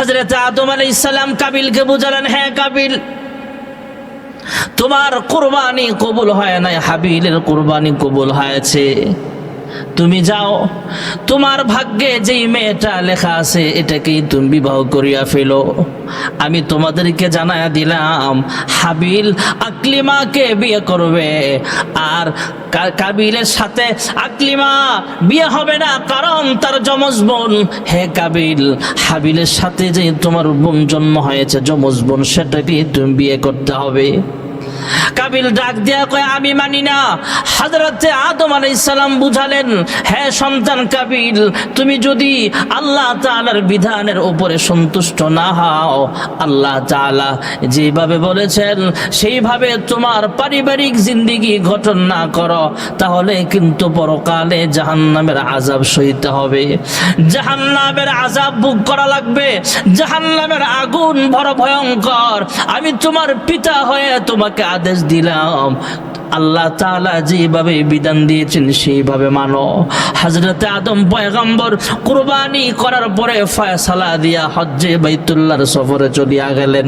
হযরত আদম আলাইহিস সালাম কাবিলকে বুঝালেন, হ্যাঁ কাবিল, তোমার কুরবানি কবুল হয় নাই, হাবিলের কুরবানি কবুল হয়েছে। তুমি যাও, তোমার ভাগ্যে যেই মেয়েটা লেখা আছে এটাকেই তুমি বিবাহ করিয়া ফেলো। আমি তোমাদেরকে জানায়া দিলাম হাবিল আকলিমাকে বিয়ে করবে, আর কাবিলের সাথে আকলিমা বিয়ে হবে না, কারণ তার যমজ বোন। হে কাবিল, হাবিলের সাথে যে তোমার বোন জন্ম হয়েছে যমজ বোন, সেটাকে তুমি বিয়ে করতে হবে। কাবিল ডাক দিয়া কয়, আমি মানি না। হযরতে আদম আলাইহিস সালাম বুঝালেন, হে সন্তান কাবিল, তুমি যদি আল্লাহ তাআলার বিধানের উপরে সন্তুষ্ট না হও, আল্লাহ তাআলা যেভাবে বলেছেন সেইভাবে তোমার পারিবারিক জিন্দেগি গঠন না করো, তাহলে কিন্তু পরকালে জাহান্নামের আযাব সইতে হবে, জাহান্নামের আযাব ভোগ করা লাগবে। জাহান্নামের আগুন বড় ভয়ঙ্কর। আমি তোমার পিতা হয়ে তোমাকে আদেশ দিলাম, আল্লাহ তাআলা যেভাবে বিধান দিয়েছেন সেইভাবে মানো। হযরতে আদম পয়গম্বর কুরবানি করার পরে ফয়সালা দিয়া হজ্জে বাইতুল্লাহর সফরে চলিয়া গেলেন।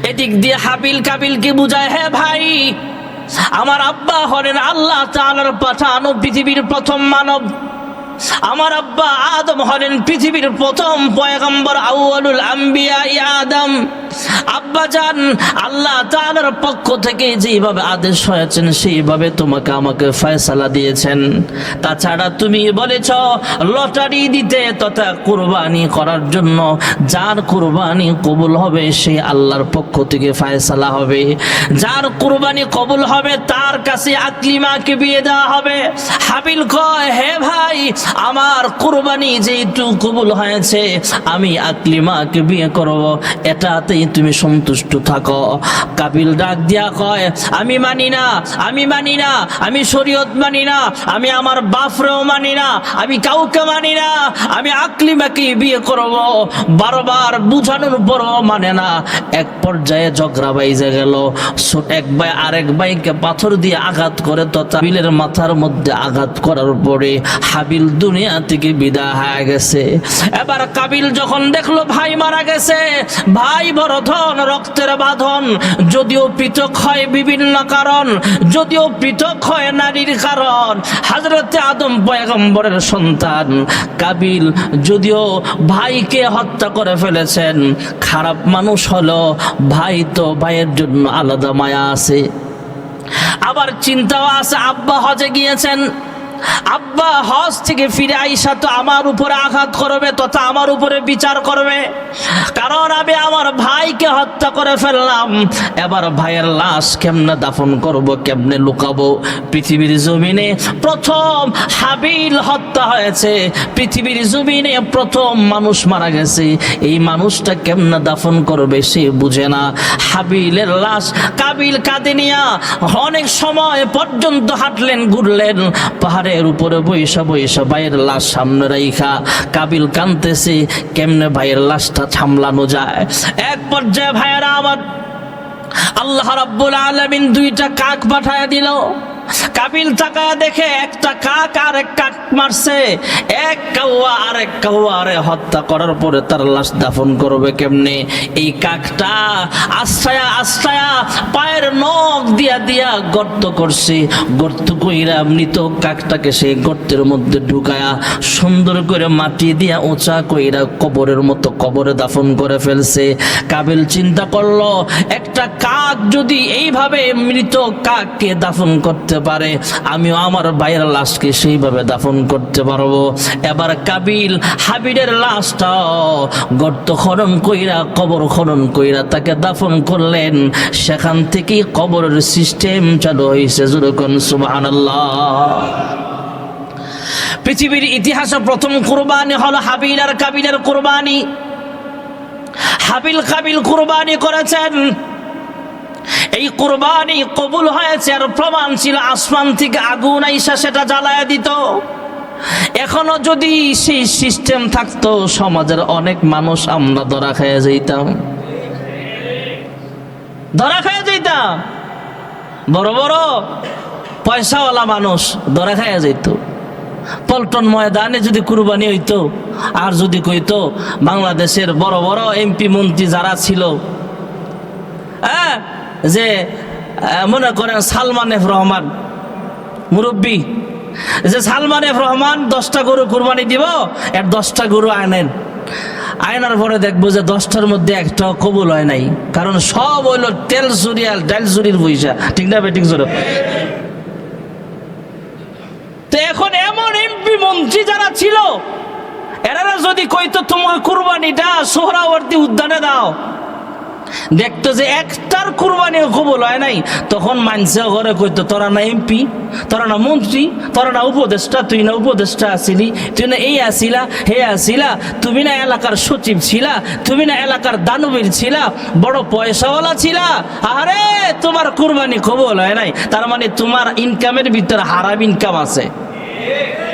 এদিক দিয়ে হাবিল কাবিলকে বুঝায়, হে ভাই, আমার আব্বা হলেন আল্লাহ তাআলার পাঠানো পৃথিবীর প্রথম মানব। আমার আব্বা আদম হলেন পৃথিবীর প্রথম পয়গম্বর, আউয়ালুল আম্বিয়া আদম। আব্বা জান, আল্লাহ তাআলার পক্ষ থেকে যেভাবে আদেশ হয়েছেন সেইভাবে তোমাকে আমাকে ফয়সালা দিয়েছেন। তাছাড়া তুমি বলেছ লটারি দিতে তথা কুরবানি করার জন্য, যার কুরবানি কবুল হবে সে আল্লাহর পক্ষ থেকে ফয়সালা হবে। যার কুরবানি কবুল হবে তার কাছে আকলিমাকে বিয়ে দেওয়া হবে। হাবিল কয়, হে ভাই, আমার কুরবানি যেহেতু কবুল হয়েছে, আমি আকলিমাকে বিয়ে করব, এটাতেই তুমি সন্তুষ্ট থাকো। কাবিল ডাক দিয়া কয়, আমি মানি না, আমি মানি না, আমি শরীয়ত মানি না, আমি আমার বাপরেও মানি না, আমি কাউকে মানি না, আমি আকলিমাকে বিয়ে করব। বারবার বুঝানোর পরও মানে না। এক পর্যায়ে ঝগড়া বাইজে গেল। এক ভাই আরেক ভাইকে পাথর দিয়ে আঘাত করে তথা হাবিলের মাথার মধ্যে আঘাত করার পরে হাবিল দুনিয়া থেকে বিদায় হয়ে গেছে। এবার কাবিল যখন দেখলো ভাই মারা গেছে, ভাই বড় ধন, রক্তের বাঁধন, যদিও পৃথক হয় বিভিন্ন কারণ, যদিও পৃথক হয় নারীর কারণ। হযরতে আদম পয়গম্বরের সন্তান কাবিল যদিও ভাইকে হত্যা করে ফেলেছেন, খারাপ মানুষ হলো, ভাই তো ভাইয়ের জন্য আলাদা মায়া আছে। আবার চিন্তাও আছে, আব্বা হজে গিয়েছেন, আব্বা হজ থেকে ফিরে আইসা তো আমার উপরে আঘাত করবে তথা আমার উপরে বিচার করবে, কারণ আমি আমার ভাইকে হত্যা করে ফেললাম। এবার ভাইয়ের লাশ কেমনে দাফন করব, কেমনে লুকাবো? পৃথিবীর জমিনে প্রথম হাবিল হত্যা হয়েছে, পৃথিবীর জমিনে প্রথম মানুষ মারা গেছে, এই মানুষটা কেমনে দাফন করবে সে বুঝে না। হাবিলের লাশ কাবিল কাঁধে নিয়া অনেক সময় পর্যন্ত হাঁটলেন, ঘুরলেন, পাহাড়ের উপরে বৈশা বৈশা ভাইয়ের লাশ সামনে রাইখা কাবিল কাঁদতেছে, কেমনে ভাইয়ের লাশটা সামলানো যায়। এক পর্যায়ে ভাইয়েরা আমার, আল্লাহ রাব্বুল আলামিন দুইটা কাক পাঠায়া দিল। কাবিল তাকায়া দেখে একটা কাক আর এক কাক মারছে, এক কাউয়া আর এক কাউয়ারে হত্যা করার পরে তার লাশ দাফন করবে কেমনে? এই কাকটা আশ্রয়া আশ্রয়া পায়ের নখ দিয়া দিয়া গর্ত করছে, গর্ত কইরা মৃত কাকটাকে সেই গর্তের মধ্যে ঢুকায়া সুন্দর করে মাটি দিয়া উঁচা কইরা কবরের মতো কবরে দাফন করে ফেলছে। কাবিল চিন্তা করলো, একটা কাক যদি এইভাবে মৃত কাককে দাফন করতে পারে, আমিও আমার ভাইয়ের লাশকে সেইভাবে দাফন করতে পারবো। এবার কাবিল হাবিলের লাশটা গর্ত খনন কইরা, কবর খনন কইরা তাকে দাফন করলেন। সেখান থেকেই কবরের সিস্টেম চালু হয়েছে। যেরকম সুবহানাল্লাহ। পৃথিবীর ইতিহাসে প্রথম কুরবানি হলো হাবিল আর কাবিলের কুরবানি। হাবিল কাবিল কুরবানি করেছেন, এই কুরবানি কবুল হয়েছে, আর প্রমাণ ছিল আসমান থেকে আগুন আইসা সেটা জ্বালায়া দিত। এখনো যদি সেই সিস্টেম থাকতো, সমাজের অনেক মানুষ আমরা ধরা খেয়ে যেতাম, ধরা খেয়ে যেতাম। বড় বড় পয়সাওয়ালা মানুষ ধরা খেয়ে যেত। পল্টন ময়দানে যদি কুরবানি হইতো, আর যদি কইতো বাংলাদেশের বড় বড় এমপি মন্ত্রী যারা ছিল, হ্যাঁ, যে মনে করেন সালমান এফ রহমান মুরব্বী, যে সালমান এফ রহমান 10টা গরু কুরবানি দিব, এর 10টা গরু আনেন, আয়নার পরে দেখবো যে 10টার মধ্যে একটাও কবুল হয় নাই, কারণ সব হইল তেল চুরি আর ডাল চুরির পয়সা। ঠিক না বেঠিক জোর? তো এখন এমন এমপি মন্ত্রী যারা ছিল, এরা যদি কইতো তোমার কুরবানিটা সোহরাওয়ার্দী উদ্যানে দাও, দেখতো যে একটার কুরবানিও কবুল হয় নাই, তখন মানুষে ঘরে কইতো তোরা না এমপি, তোরা না মন্ত্রী, তোরা না উপদেষ্টা, তুই না উপদেষ্টা আসিলি, তুই না এই আসিলা হে আসিলা, তুমি না এলাকার সচিব ছিলা, তুমি না এলাকার দানবীর ছিলা, বড় পয়সাওয়ালা ছিলা, আরে তোমার কুরবানি কবুল হয় নাই, তার মানে তোমার ইনকামের ভিতরে হারাম ইনকাম আছে,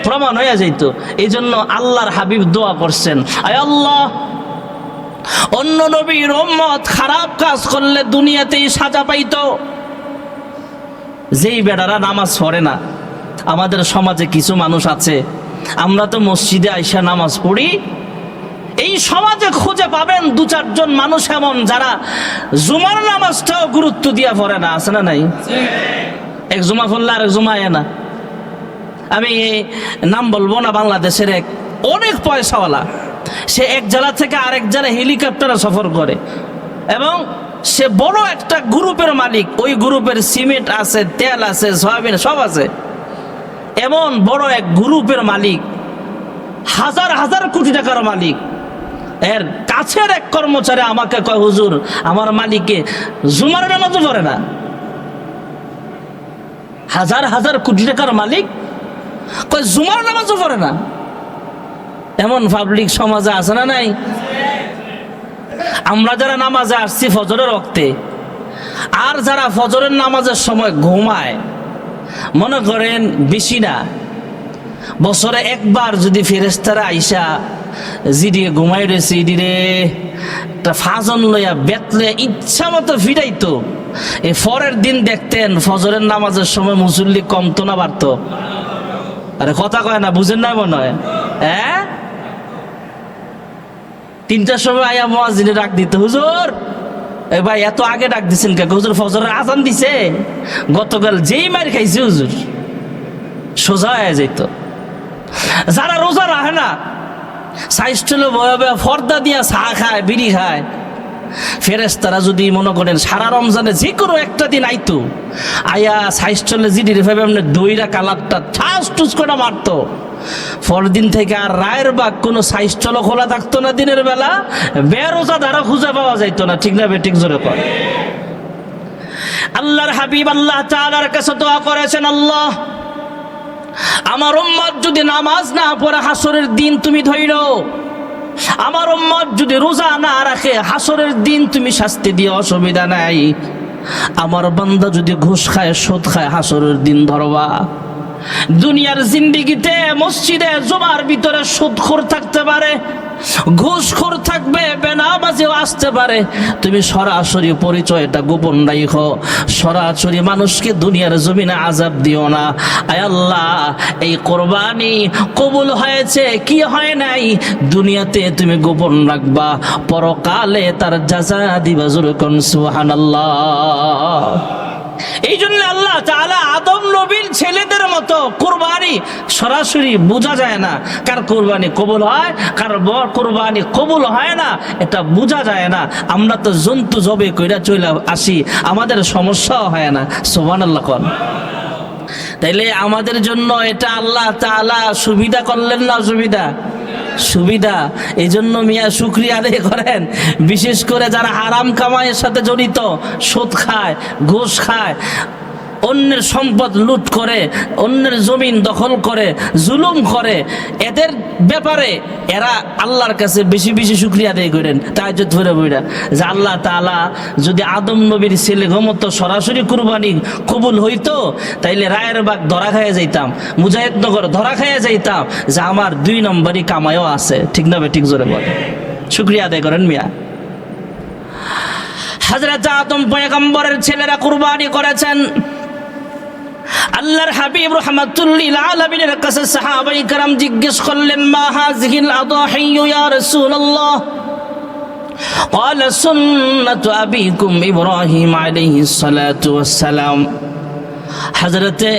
প্রমাণ হয়ে যাইত। এই জন্য আল্লাহর হাবিব দোয়া করছেন, আয় আল্লাহ, অন্য নবীর উম্মত খারাপ কাজ করলে দুনিয়াতেই সাজা পাইতো। যেই বেটারা নামাজ পড়ে না, আমাদের সমাজে কিছু মানুষ আছে, আমরা তো মসজিদে আইসা নামাজ পড়ি, এই সমাজে খুঁজে পাবেন 2-4 জন মানুষ এমন যারা জুমার নামাজটাও গুরুত্ব দিয়া পড়ে না, আছে না নাই? এক জুমা পড়লে আরেক জুমা আয় না। আমি নাম বলবো না, বাংলাদেশের এক অনেক পয়সাওয়ালা, সে এক জেলা থেকে আরেক জেলা হেলিকপ্টারে সফর করে, এবং সে বড় একটা গ্রুপের মালিক, ওই গ্রুপের সিমেন্ট আছে, তেল আছে, সয়াবিন সব আছে, এমন বড় এক গ্রুপের মালিক, হাজার হাজার কোটি টাকার মালিক। এর কাছের এক কর্মচারী আমাকে কয়, হুজুর আমার মালিকে জুমার নামাজও পড়ে না। হাজার হাজার কোটি টাকার মালিক কয় জুমার নামাজও পড়ে না। এমন পাবলিক সমাজে আছে না নাই? আমরা যারা নামাজে আসছি ফজরের ওয়াক্তে, আর যারা ফজরের নামাজের সময় ঘুমায়, মনে করেন বেশি না, বছরে একবার যদি ফেরেশতারা আইসা জিডিয়ে ঘুমাই রয়েছে, ইডিরে একটা ফাজন লইয়া বেতলে ইচ্ছা মতো ফিরাইতো, এই পরের দিন দেখতেন ফজরের নামাজের সময় মুসল্লি কমতো না বাড়তো? আরে কথা কয় না, বুঝেন না মনে হয়? হ্যাঁ, 3টার সময় আয়া মুয়াজ্জিনে ডাক দিত, হুজুর এ ভাই এত আগে ডাক দিছেন কে? হুজুর ফজরের আজান দিছে। গতকাল যেই মার খাইছে হুজুর, সোজা হয়ে যেত। যারা রোজা রাখে না, সাইস্টলে বয়াবে ফর্দা দিয়া চা খায়, বিড়ি খায়, ফেরেশতারা যদি মনে করেন সারা রমজানে যে কোনো একটা দিন আইতো, আয়া সাইস্টলে জিডি রেফাবে এমনি দইরা কালারটা ঠাস টুস করে মারতো, পরদিন থেকে আর রায়ের বাগ কোনো সাইস্টলও খোলা থাকতো না, দিনের বেলা বেরোজা দ্বারা খুঁজে পাওয়া যাইতো না। ঠিক না বেঠিক জোরে কর? আল্লাহর হাবিব আল্লাহ তাআলার কাছে দোয়া করেছেন, আল্লাহ আমার উম্মত যদি নামাজ না পড়ে হাসরের দিন তুমি ধইরো, আমার উম্মত যদি রোজা না রাখে হাসরের দিন তুমি শাস্তি দিও, অসুবিধা নাই। আমার বান্দা যদি ঘুষ খায়, সুদ খায়, হাসরের দিন ধরবা। দুনিয়ার জিন্দেগিতে মসজিদে জুমার ভিতরে সুদখোর থাকতে পারে, ঘুষখোর থাকবে, বেনামাজিও আসতে পারে, তুমি সরাসরি পরিচয়টা গোপন রাখো, সরাসরি মানুষকে দুনিয়ার জমিনে আযাব দিও না। আয় আল্লাহ, এই কোরবানি কবুল হয়েছে কি হয় নাই দুনিয়াতে তুমি গোপন রাখবা, পরকালে তার জাযা দিবা। জোরে কোন সুবহানাল্লাহ। এই জন্য আল্লাহ তাআলা আদম নবীর ছেলেদের মতো কুরবানি সরাসরি বোঝা যায় না, কার কুরবানি কবুল হয়, কার কুরবানি কবুল হয় না, এটা বোঝা যায় না। আমরা তো জন্তু জবে কইরা চলে আসি, আমাদের সমস্যাও হয় না। সুবহানাল্লাহ কোন। তাইলে আমাদের জন্য এটা আল্লাহ তাআলা সুবিধা করলেন না সুবিধা? সুবিধা। এই জন্য মিয়া শুকরিয়া আদায় করেন। বিশেষ করে যারা হারাম কামাইয়ের সাথে জড়িত, সুদ খায়, ঘুষ খায়, অন্যের সম্পদ লুট করে, অন্যের জমিন দখল করে, জুলুম করে, এদের ব্যাপারে এরা আল্লাহর কাছে বেশি বেশি শুকরিয়া আদায় করেন। তাহাজ্জুদ পড়ে বইরা যে আল্লাহ তাআলা যদি আদম নবীর ছেলে গমত সরাসরি কুরবানি কবুল হইতো, তাইলে রায়ের বাগ ধরা খাইয়া যাইতাম, মুজাহিদনগর ধরা খাইয়া যাইতাম, যে আমার 2 নম্বরই কামাইও আছে। ঠিক না ঠিক জোরে বলে? শুকরিয়া আদায় করেন মিয়া। হযরত আদম পয়গম্বরের ছেলেরা কুরবানি করেছেন। আল্লাহর হাবিব রাহমাতুল লিল আলামিনের কাছে সাহাবায়ে কেরাম জিজ্ঞেস করলেন, মা হাযিহিল আদাহি ইয়া রাসূলুল্লাহ? قال سنة أبيكم إبراهيم عليه الصلاة والسلام। হযরতে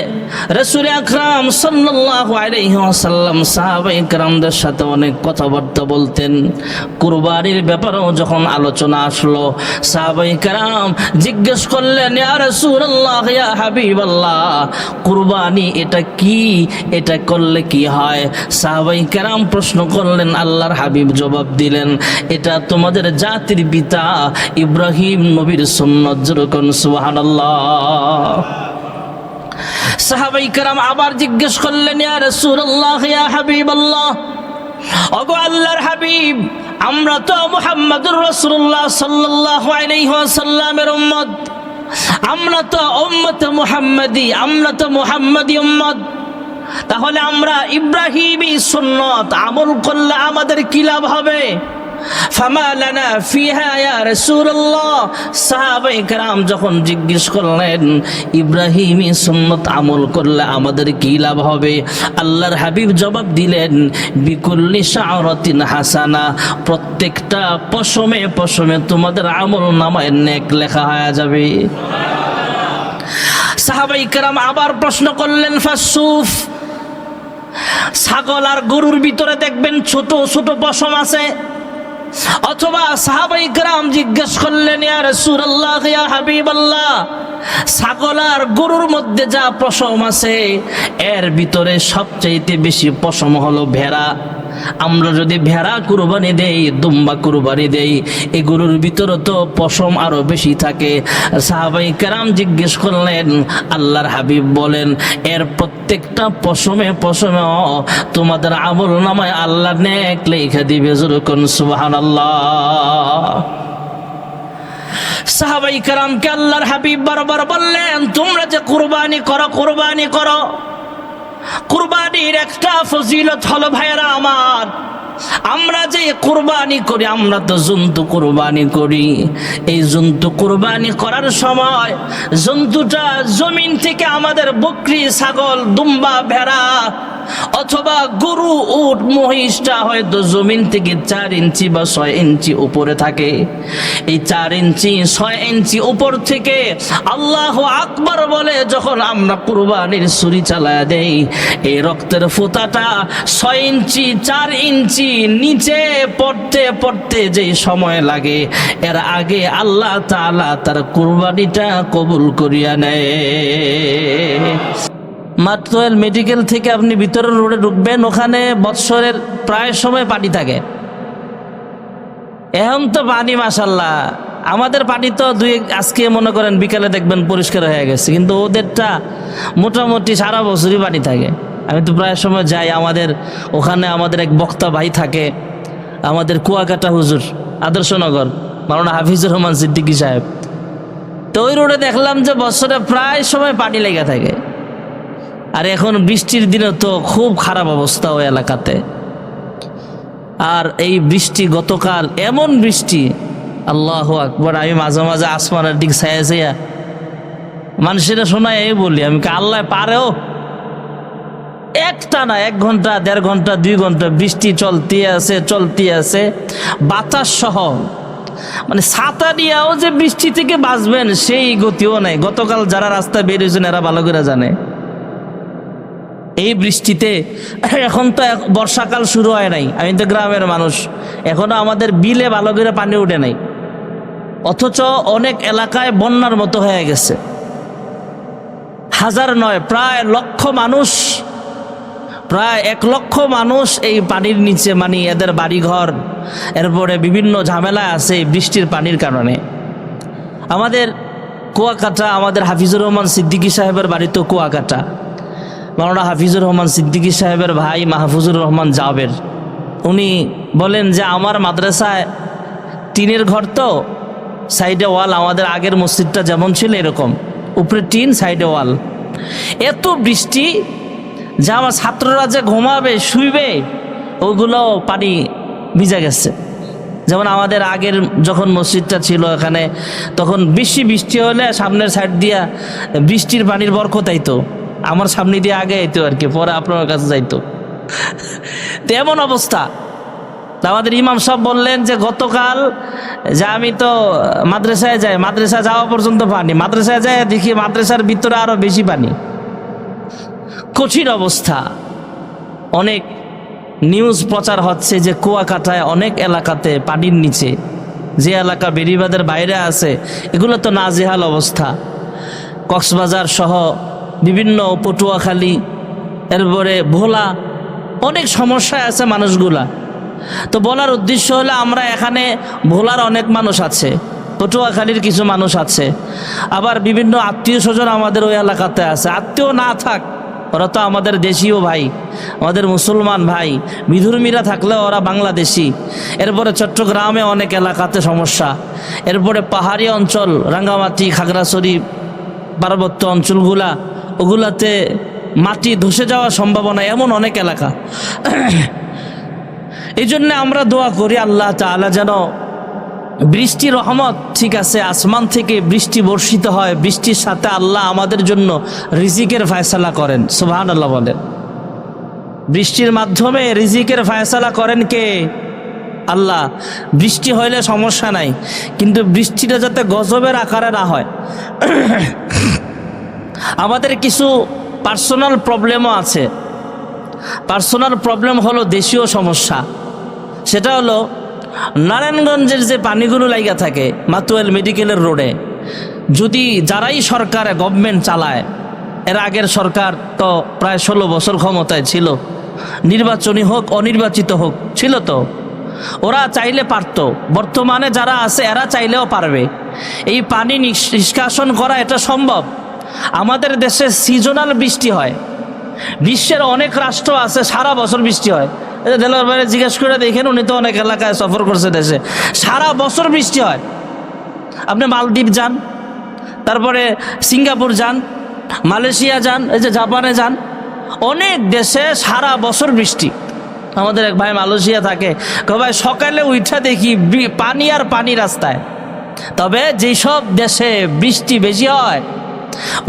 রাসূল আকরাম সাল্লাল্লাহু আলাইহি ওয়াসাল্লাম সাহাবায়ে কেরামদের সাথে অনেক কথাবার্তা বলতেন। কুরবানির ব্যাপারেও যখন আলোচনা আসলো, সাহাবায়ে কেরাম জিজ্ঞেস করলেন, ইয়া রাসূলুল্লাহ, ইয়া হাবিবাল্লাহ, কুরবানি এটা কি? এটা করলে কি হয়? সাহাবায়ে কেরাম প্রশ্ন করলেন, আল্লাহর হাবিব জবাব দিলেন, এটা তোমাদের জাতির পিতা ইব্রাহিম নবীর সুন্নাত। যেরকম সুবহানাল্লাহ। সাহাবায়ে কেরাম আবার জিজ্ঞেস করলেন, ইয়া রাসূলুল্লাহ, ইয়া হাবিবাল্লাহ, ওগো আল্লাহর হাবিব, আমরা তো মুহাম্মদুর রাসূলুল্লাহ সাল্লাল্লাহু আলাইহি ওয়াসাল্লামের উম্মত, আমরা তো উম্মতে মুহাম্মাদি, আমরা তো মুহাম্মাদি উম্মত, তাহলে আমরা ইব্রাহিমী সুন্নাত আমল করলে আমাদের কি লাভ হবে? ফামা লানা ফিহা ইয়া রাসূলুল্লাহ। সাহাবায়ে কেরাম যখন জিজ্ঞেস করলেন, ইব্রাহিমী সুন্নাত আমল করলে আমাদের কি লাভ হবে, আল্লাহর হাবিব জবাব দিলেন, বিকুল্লি শাআরাতিন হাসানা, প্রত্যেকটা পশমে পশমে তোমাদের আমল নামায় নেক লেখা হয়ে যাবে। সাহাবায়ে কেরাম আবার প্রশ্ন করলেন, ফাসুফ, ছাগল আর গরুর ভিতরে দেখবেন ছোট ছোট পশম আছে। অথবা সাহাবায়ে কেরাম জিজ্ঞেস করলেন, ইয়া রাসূলুল্লাহ, ইয়া হাবিবাল্লাহ, ছাগল আর গরুর মধ্যে যা পশম আছে এর ভিতরে সবচাইতে বেশি পশম হলো ভেড়া। আমরা যদি ভেড়া কুরবানি দেই, দুম্বা কুরবানি দেই, এই গরুর ভিতরে তো পশম আরো বেশি থাকে। সাহাবায়ে কেরাম জিজ্ঞেস করলেন, আল্লাহর হাবিব বলেন, এর প্রত্যেকটা পশমে পশমে তোমাদের আমল নামায় আল্লাহ নেক লেখা দিবে। যেরকম সুবহানাল্লাহ। সাহাবায়ে কেরামকে আল্লাহর হাবিব বারবার বললেন, তোমরা যে কুরবানি করো, কুরবানি করো, কুরবানির একটা ফজিলত হলো ভাইরা আমার, আমরা যে কুরবানি করি, আমরা তো জন্তু কুরবানি করি। এই জন্তু কুরবানি করার সময় জন্তুটা জমিন থেকে আমাদের বকরি, ছাগল, দুম্বা, ভেড়া অথবা গরু, উট, মহিষটা হয়তো জমিন থেকে 4 ইঞ্চি বা 6 ইঞ্চি উপরে থাকে। এই 4 ইঞ্চি 6 ইঞ্চি উপর থেকে আল্লাহু আকবার বলে যখন আমরা কুরবানির ছুরি চালায়া দেই, এই রক্তের ফোঁটাটা 6 ইঞ্চি 4 ইঞ্চি নিচে পড়তে পড়তে যেই সময় লাগে, এর আগে আল্লাহ তাআলা তার কুরবানিটা কবুল করিয়া নেয়। মাত্রল মেডিকেল থেকে আপনি ভিতরের রোডে ঢুকবেন, ওখানে বৎসরের প্রায় সময় পানি থাকে। এখন তো পানি মাশাআল্লাহ, আমাদের পানি তো আজকে মনে করেন বিকালে দেখবেন পরিষ্কার হয়ে গেছে, কিন্তু ওদেরটা মোটামুটি সারা বছরই পানি থাকে। আমি তো প্রায় সময় যাই, আমাদের ওখানে আমাদের এক বক্তা ভাই থাকে, আমাদের কুয়াকাটা হুজুর, আদর্শনগর, মাওলানা হাফিজুর রহমান সিদ্দিকী সাহেব। তো ওই রোডে দেখলাম যে বছরে প্রায় সময় পানি লেগে থাকে। আর এখন বৃষ্টির দিনে তো খুব খারাপ অবস্থা ওই এলাকাতে। আর এই বৃষ্টি গতকাল এমন বৃষ্টি, আল্লাহু আকবার, আমি মাঝে মাঝে আসমানের দিক ছায়া ছায়া মানুষেরা শোনায় এই বলি, আমি আল্লাহ পারেও একটা না 1 ঘন্টা 1.5 ঘন্টা 2 ঘন্টা বৃষ্টি চলতে আছে বাতাস সহ, মানে ছাতা নিয়েও যে বৃষ্টি থেকে বাঁচবেন সেই গতিও নাই। গতকাল যারা রাস্তায় বেরিয়েছেন এরা ভালো করে জানে এই বৃষ্টিতে। এখন তো বর্ষাকাল শুরু হয় নাই, আমি তো গ্রামের মানুষ, এখনো আমাদের বিলে ভালো করে পানি উঠে নাই, অথচ অনেক এলাকায় বন্যার মতো হয়ে গেছে। হাজার নয়, প্রায় লক্ষ মানুষ, প্রায় 1 লক্ষ মানুষ এই পানির নিচে, মানে এদের বাড়িঘর, এরপরে বিভিন্ন ঝামেলা আছে বৃষ্টির পানির কারণে। আমাদের কুয়াকাটা, আমাদের হাফিজুর রহমান সিদ্দিকী সাহেবের বাড়ি তো কুয়াকাটা। মাওলানা হাফিজুর রহমান সিদ্দিকী সাহেবের ভাই মাহফুজুর রহমান জাবের, উনি বলেন যে আমার মাদ্রাসায় টিনের ঘর, তো সাইডে ওয়াল, আমাদের আগের মসজিদটা যেমন ছিল এরকম, উপরে টিন, সাইডে ওয়াল। এত বৃষ্টি যে আমার ছাত্ররা যে ঘুমাবে শুইবে ওগুলো পানি ভিজে গেছে। যেমন আমাদের আগের যখন মসজিদটা ছিল এখানে, তখন বেশি বৃষ্টি হলে সামনের সাইড দিয়া বৃষ্টির পানির বরকত আইতো, আমার সামনে দিয়ে আগে আইতো আর কি, পরে আপনার কাছে যাইতো। তো এমন অবস্থা। আমাদের ইমাম সাহেব বললেন যে গতকাল যে আমি তো মাদ্রাসায় যাই, মাদ্রাসা যাওয়া পর্যন্ত পানি, মাদ্রাসায় যাই দেখি মাদ্রাসার ভিতরে আরো বেশি পানি। কঠিন অবস্থা। অনেক নিউজ প্রচার হচ্ছে যে কুয়াকাটায় অনেক এলাকাতে পানির নিচে, যে এলাকা বেড়িবাঁধের বাইরে আছে এগুলো তো নাজেহাল অবস্থা। কক্সবাজার সহ বিভিন্ন পটুয়াখালী, এরপরে ভোলা, অনেক সমস্যায় আছে মানুষগুলা। তো বলার উদ্দেশ্য হলো আমরা এখানে ভোলার অনেক মানুষ আছে, পটুয়াখালীর কিছু মানুষ আছে, আবার বিভিন্ন আত্মীয় স্বজন আমাদের ওই এলাকাতে আছে। আত্মীয় না থাক, ওরা তো আমাদের দেশীয় ভাই, আমাদের মুসলমান ভাই, বিধর্মীরা থাকলেও ওরা বাংলাদেশি। এরপরে চট্টগ্রামে অনেক এলাকাতে সমস্যা, এরপরে পাহাড়ি অঞ্চল রাঙ্গামাটি, খাগড়াছড়ি, পার্বত্য অঞ্চলগুলা, ওগুলাতে মাটি ধসে যাওয়ার সম্ভাবনা, এমন অনেক এলাকা। এই জন্য আমরা দোয়া করি আল্লাহ তাআলা যেন বৃষ্টি রহমত, ঠিক আছে, আসমান থেকে বৃষ্টি বর্ষিত হয়, বৃষ্টির সাথে আল্লাহ আমাদের জন্য রিজিকের ফয়সালা করেন। সুবহানাল্লাহ বলেন। বৃষ্টির মাধ্যমে রিজিকের ফয়সালা করেন কে? আল্লাহ। বৃষ্টি হইলে সমস্যা নাই, কিন্তু বৃষ্টিটা যাতে গজবের আকারে না হয়। আমাদের কিছু পার্সোনাল প্রবলেমও আছে। পার্সোনাল প্রবলেম হলো দেশীয় সমস্যা। সেটা হলো নারায়ণগঞ্জের যে পানিগুলো লাইগা থাকে মাতুয়াইল মেডিকেলের রোডে, যদি যারাই সরকার গভর্নমেন্ট চালায়, এর আগের সরকার তো প্রায় 16 বছর ক্ষমতায় ছিল, নির্বাচনী হোক অনির্বাচিত হোক ছিল, তো ওরা চাইলে পারতো। বর্তমানে যারা আছে এরা চাইলেও পারবে। এই পানি নিষ্কাশন করা এটা সম্ভব। আমাদের দেশে সিজনাল বৃষ্টি হয়। বিশ্বের অনেক রাষ্ট্র আছে সারা বছর বৃষ্টি হয়। দেলোয়ার ভাইরে জিজ্ঞেস করে দেখেন, উনি তো অনেক এলাকায় সফর করছে, দেশে সারা বছর বৃষ্টি হয়। আপনি মালদ্বীপ যান, তারপরে সিঙ্গাপুর যান, মালয়েশিয়া যান, এই যে জাপানে যান, অনেক দেশে সারা বছর বৃষ্টি। আমাদের এক ভাই মালয়েশিয়া থাকে, ভাই সকালে উঠা দেখি পানি আর পানি রাস্তায়। তবে যেসব দেশে বৃষ্টি বেশি হয়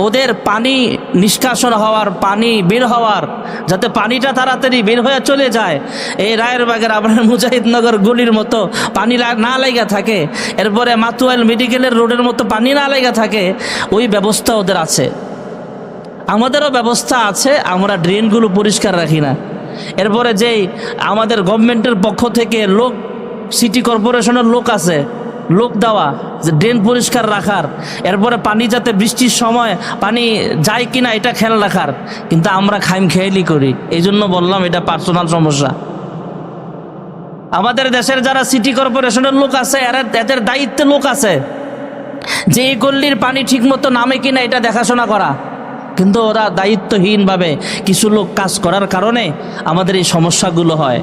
ওদের পানি নিষ্কাশন হওয়ার, পানি বের হওয়ার, যাতে পানিটা তাড়াতাড়ি বের হয়ে চলে যায়, এই রায়েরবাগের আপনার মুজাহিদনগর গলির মতো পানি না লাগা থাকে, এরপরে মাতুয়াইল মেডিকেলের রোডের মতো পানি না লাগা থাকে, ওই ব্যবস্থা ওদের আছে। আমাদেরও ব্যবস্থা আছে, আমরা ড্রেনগুলো পরিষ্কার রাখি না। এরপরে যেই আমাদের গভর্নমেন্টের পক্ষ থেকে লোক, সিটি কর্পোরেশনের লোক আছে, লোক দেওয়া যে ড্রেন পরিষ্কার রাখার, এরপরে পানি যাতে বৃষ্টির সময় পানি যায় কিনা এটা খেয়াল রাখার, কিন্তু আমরা খাইম খেয়ালি করি। এই জন্য বললাম এটা পার্সোনাল সমস্যা। আমাদের দেশের যারা সিটি কর্পোরেশনের লোক আছে এদের দায়িত্বে লোক আছে যে এই গল্লির পানি ঠিক মতো নামে কিনা এটা দেখাশোনা করা, কিন্তু ওরা দায়িত্বহীনভাবে কিছু লোক কাজ করার কারণে আমাদের এই সমস্যাগুলো হয়।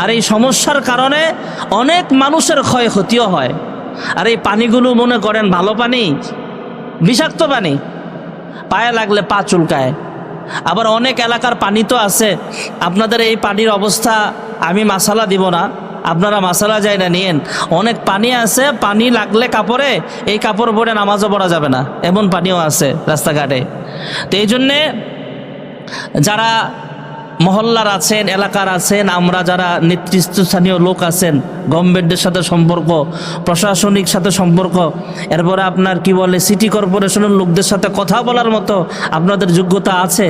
আর এই সমস্যার কারণে অনেক মানুষের ক্ষয়ক্ষতিও হয়। আর এই পানিগুলো মনে করেন ভালো পানি, বিষাক্ত পানি, পায়ে লাগলে পা চুলকায়। আবার অনেক এলাকার পানি তো আছে, আপনাদের এই পানির অবস্থা আমি মাসালা দিব না, আপনারা মাসালা যায় না নিয়েন। অনেক পানি আছে, পানি লাগলে কাপড়ে, এই কাপড় পরে নামাজও পড়া যাবে না, এমন পানিও আছে রাস্তাঘাটে। তো এই জন্যে যারা মহল্লার আছেন, এলাকার আছেন, আমরা যারা নেতৃস্থানীয় লোক আছেন, গভর্নমেন্টের সাথে সম্পর্ক, প্রশাসনিক সাথে সম্পর্ক, এরপরে আপনার কি বলে সিটি কর্পোরেশনের লোকদের সাথে কথা বলার মতো আপনাদের যোগ্যতা আছে,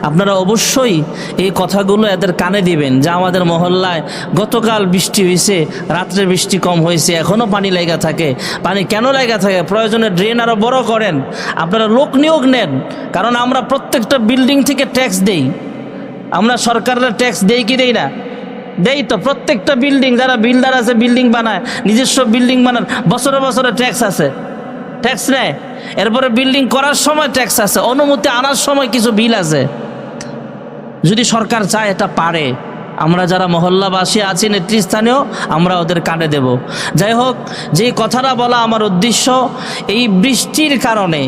আপনারা অবশ্যই এই কথাগুলো এদের কানে দিবেন যে আমাদের মহল্লায় গতকাল বৃষ্টি হয়েছে, রাত্রে বৃষ্টি কম হয়েছে, এখনও পানি লেগে থাকে। পানি কেন লেগে থাকে? প্রয়োজনে ড্রেন আরও বড় করেন, আপনারা লোক নিয়োগ নেন। কারণ আমরা প্রত্যেকটা বিল্ডিং থেকে ট্যাক্স দেই। আমরা সরকারের ট্যাক্স দেই কি দেই না? দেই তো। প্রত্যেকটা বিল্ডিং, যারা বিল্ডার আছে বিল্ডিং বানায়, নিজস্ব বিল্ডিং বানান, বছরে বছরে ট্যাক্স আছে, ট্যাক্স নেয়। এরপরে বিল্ডিং করার সময় ট্যাক্স আছে, অনুমতি আনার সময় কিছু বিল আছে। যদি সরকার চায় এটা পারে, আমরা যারা মহল্লাবাসী আছি নেতৃস্থানীয়, আমরা ওদের কানে দেব। যাই হোক, যে কথাটা বলা আমার উদ্দেশ্য, এই বৃষ্টির কারণে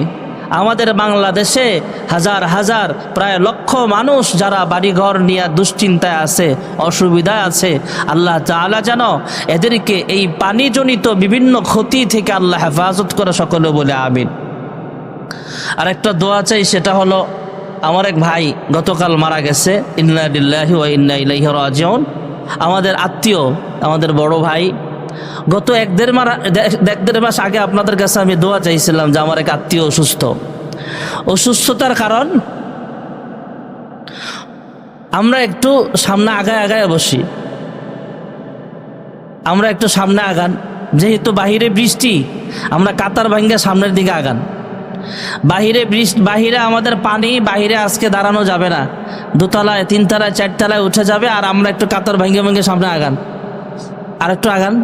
আমাদের বাংলাদেশে হাজার হাজার প্রায় লক্ষ মানুষ যারা বাড়িঘর নিয়ে দুশ্চিন্তায় আছে, অসুবিধায় আছে, আল্লাহ তাআলা যেন এদেরকে এই পানিজনিত বিভিন্ন ক্ষতি থেকে আল্লাহ হেফাজত করে, সকলে বলে আমিন। আর একটা দোয়া চাই, সেটা হলো আমার এক ভাই গতকাল মারা গেছে, ইন্না লিল্লাহি ওয়া ইন্না ইলাইহি রাজিউন। আমাদের আত্মীয়, আমাদের বড় ভাই। গত এক দেড় মাস আগে আপনাদের কাছে আমি দোয়া চাইছিলাম যে আমার এক আত্মীয় অসুস্থতার কারণ আমরা একটু সামনে আগায় বসি, আমরা একটু সামনে আগান, যেহেতু বাহিরে বৃষ্টি আমরা কাতার ভাঙ্গা সামনের দিকে আগান। বাহিরে আমাদের পানি, বাহিরে আজকে দাঁড়ানো যাবে না, দোতলায়, তিনতলায়, চারতলায় উঠে যাবে, আর আমরা একটু কাতার ভাঙ্গে সামনে আগান, আর একটু আগান।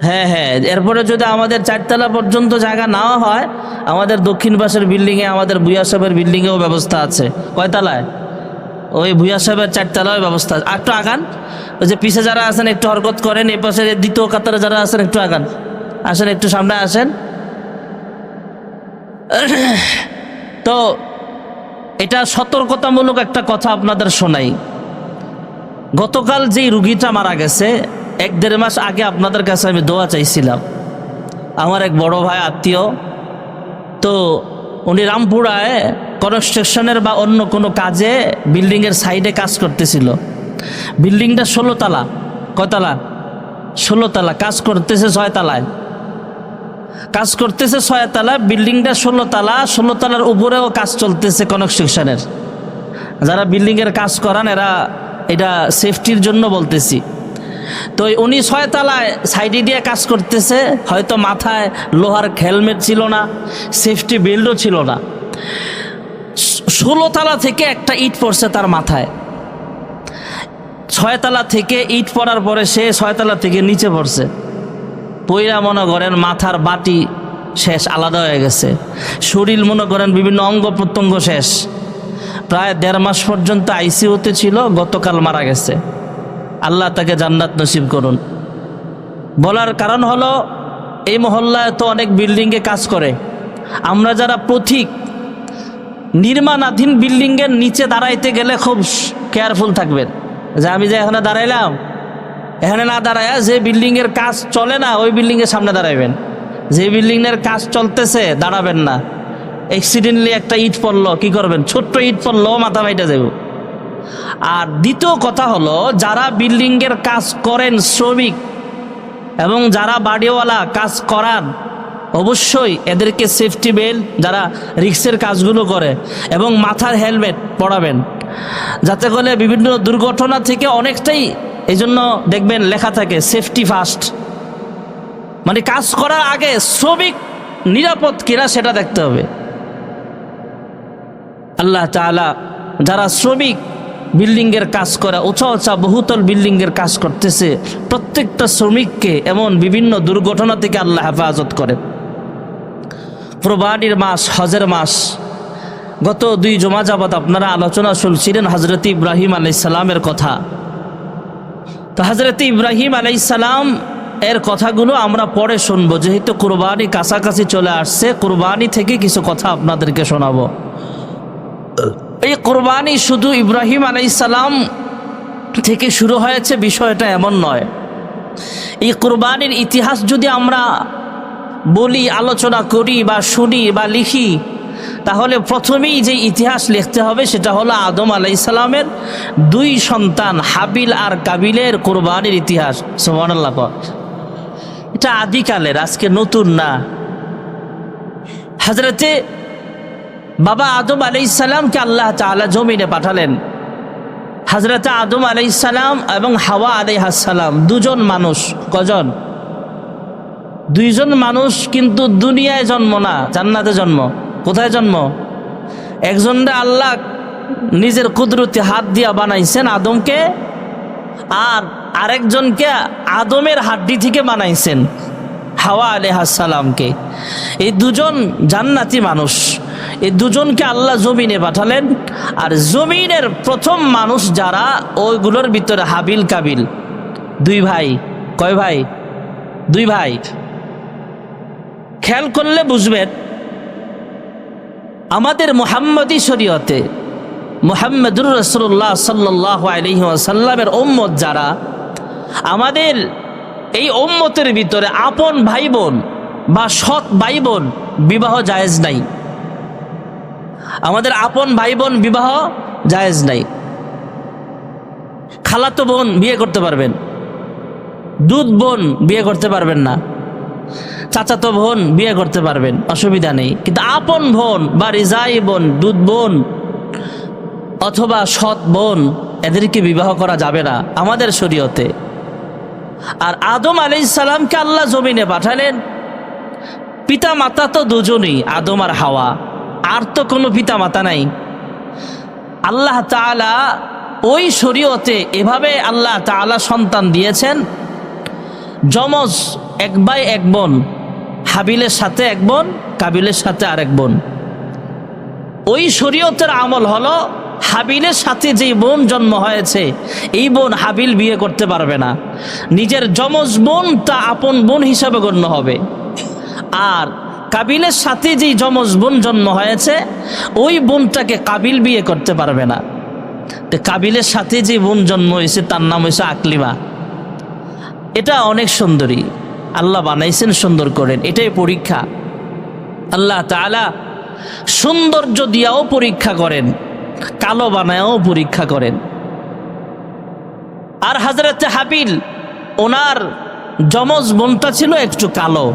হ্যাঁ, এরপরে যদি আমাদের চারতলা পর্যন্ত জায়গা নেওয়া হয়, আমাদের দক্ষিণ পাশের বিল্ডিংয়ে, আমাদের ভুইয়া সাহেবের বিল্ডিংয়েও ব্যবস্থা আছে। কয়তলায়? ওই ভুইয়া সাহেবের চারতলায় ব্যবস্থা আছে। আর একটু আগান, ওই যে পিছে যারা আছেন একটু হরকত করেন, এই পাশে দ্বিতীয় কাতারে যারা আছেন একটু আগান, আসেন একটু সামনে আসেন। তো এটা সতর্কতামূলক একটা কথা আপনাদের শোনাই। গতকাল যেই রুগীটা মারা গেছে, এক দেড় মাস আগে আপনাদের কাছে আমি দোয়া চাইছিলাম। আমার এক বড় ভাই আত্মীয়, তো উনি রামপুরায় কনস্ট্রাকশনের বা অন্য কোনো কাজে বিল্ডিংয়ের সাইডে কাজ করতেছিল। বিল্ডিংটা 16 তলা। কয়তলা? 16 তলা। কাজ করতেছে 6 তলায়, কাজ করতেছে 6 তলা। বিল্ডিংটা 16 তলা, 16 তলার উপরেও কাজ চলতেছে কনস্ট্রাকশনের। যারা বিল্ডিংয়ের কাজ করান এরা এটা সেফটির জন্য বলতেছি। তো উনি 6 তলায় সাইডে দিয়ে কাজ করতেছে, হয়তো মাথায় লোহার হেলমেট ছিল না, সেফটি বেল্টও ছিল না। 16 তলা থেকে একটা ইট পড়ছে তার মাথায়। 6 তলা থেকে ইট পড়ার পরে সে 6 তলা থেকে নিচে পড়ছে, পইরা মনে করেন মাথার বাটি শেষ, আলাদা হয়ে গেছে। শরীর মনে করেন বিভিন্ন অঙ্গ প্রত্যঙ্গ শেষ। প্রায় 1.5 মাস পর্যন্ত আইসিইউতে ছিল, গতকাল মারা গেছে। আল্লাহ তাকে জান্নাত নসিব করুন। বলার কারণ হলো, এই মহল্লায় তো অনেক বিল্ডিংয়ে কাজ করে। আমরা যারা পথিক, নির্মাণাধীন বিল্ডিংয়ের নিচে দাঁড়াইতে গেলে খুব কেয়ারফুল থাকবেন, যে আমি যে এখানে দাঁড়াইলাম, এখানে না দাঁড়ায় যে বিল্ডিংয়ের কাজ চলে না ওই বিল্ডিংয়ের সামনে দাঁড়াইবেন। যে বিল্ডিংয়ের কাজ চলতেছে দাঁড়াবেন না। অ্যাক্সিডেন্টলি একটা ইট পড়লো, কি করবেন? ছোট্ট ইট পড়লো, মাথা ফাইটা যাব। আর দ্বিতীয় কথা হলো, যারা বিল্ডিংয়ের কাজ করেন, শ্রমিক এবং যারা বাড়িওয়ালা কাজ করান, অবশ্যই এদেরকে সেফটি বেল্ট, যারা রিক্সের কাজগুলো করে, এবং মাথার হেলমেট পরাবেন, যাতে করে বিভিন্ন দুর্ঘটনা থেকে অনেকটাই। এই জন্য দেখবেন লেখা থাকে সেফটি ফার্স্ট, মানে কাজ করার আগে শ্রমিক নিরাপদ কিনা সেটা দেখতে হবে। আল্লাহ তাআলা যারা শ্রমিক বিল্ডিংয়ের কাজ করে, উঁচা বহুতল বিল্ডিংয়ের কাজ করতেছে, প্রত্যেকটা শ্রমিককে এমন বিভিন্ন দুর্ঘটনা থেকে আল্লাহ হেফাজত করে। কুরবানির মাস, হজের মাস, গত 2 জুমা যাবত আপনারা আলোচনা শুনছিলেন হযরত ইব্রাহিম আলাইহিস সালামের কথা। তো হযরত ইব্রাহিম আলাইহিস সালাম এর কথাগুলো আমরা পরে শুনবো, যেহেতু কুরবানি কাছাকাছি চলে আসছে। কুরবানি থেকে কিছু কথা আপনাদেরকে শোনাবো। এই কুরবানি শুধু ইব্রাহিম আলাইহিস সালাম থেকে শুরু হয়েছে বিষয়টা এমন নয়। এই কুরবানির ইতিহাস যদি আমরা বলি, আলোচনা করি বা শুনি বা লিখি, তাহলে প্রথমেই যে ইতিহাস লিখতে হবে সেটা হলো আদম আলাইহিস সালামের 2 সন্তান হাবিল আর কাবিলের কুরবানির ইতিহাস। সুবহানাল্লাহ। এটা আদিকালের, আজকে নতুন না। হযরতে বাবা আদম আলাইহিস সালামকে আল্লাহ তাআলা জমিনে পাঠালেন। হযরতে আদম আলাইহিস সালাম এবং হাওয়া আলাইহিস সালাম 2 জন মানুষ। কজন? 2 জন মানুষ, কিন্তু দুনিয়ায় জন্ম না, জান্নাতে জন্ম। কোথায় জন্ম? একজনরে আল্লাহ নিজের কুদরতি হাত দিয়া বানাইছেন আদমকে, আর আরেকজনকে আদমের হাড্ডি থেকে বানাইছেন হাওয়া আলাইহিস সালামকে। এই 2 জন জান্নাতি মানুষ। এই 2 জনকে আল্লাহ জমিনে পাঠালেন। আর জমিনের প্রথম মানুষ যারা, ওইগুলোর ভিতরে হাবিল কাবিল 2 ভাই। কয় ভাই? 2 ভাই। খেয়াল করলে বুঝবেন, আমাদের মুহাম্মদী শরীয়তে মুহাম্মদুর রাসূলুল্লাহ সাল্লাল্লাহু আলাইহি ওয়াসাল্লামের উম্মত যারা, আমাদের এই উম্মতের ভিতরে আপন ভাই বোন বা সৎ ভাই বোন বিবাহ জায়েজ নাই। আমাদের আপন ভাই বোন বিবাহ জায়েজ নাই। খালাতো বোন বিয়ে করতে পারবেন, দুধ বোন বিয়ে করতে পারবেন না, চাচাতো বোন বিয়ে করতে পারবেন, অসুবিধা নেই। কিন্তু আপন বোন বা রিজাই বোন, দুধ বোন অথবা সৎ বোন, এদেরকে বিবাহ করা যাবে না আমাদের শরীয়তে। আর আদম আলাইহিস সালামকে আল্লাহ জমিনে পাঠালেন, পিতা মাতা তো দুজনই, আদম আর হাওয়া, আর তো কোনো পিতা মাতা নাই। আল্লাহ তাআলা ওই শরীয়তে এভাবে আল্লাহ তাআলা সন্তান দিয়েছেন, যমজ এক ভাই এক বোন, হাবিলের সাথে এক বোন, কাবিলের সাথে আরেক বোন। ওই শরীয়তের আমল হলো হাবিলের সাথে যেই বোন জন্ম হয়েছে এই বোন হাবিল বিয়ে করতে পারবে না, নিজের যমজ বোন তা আপন বোন হিসাবে গণ্য হবে। আর কাবিলের সাথে যেই যমজ বোন জন্ম হয়েছে ওই বোনটাকে কাবিল বিয়ে করতে পারবে না। তো কাবিলের সাথে যে বোন জন্ম হয়েছে তার নাম হয়েছে আকলিমা। এটা অনেক সুন্দরী, আল্লাহ বানাইছেন সুন্দর করেন, এটাই পরীক্ষা। আল্লাহ তাআলা সৌন্দর্য দিয়াও পরীক্ষা করেন, কালো বানায়ও পরীক্ষা করেন। আর হযরতে হাবিল, ওনার যমজ বোনটা ছিল একটু কালো,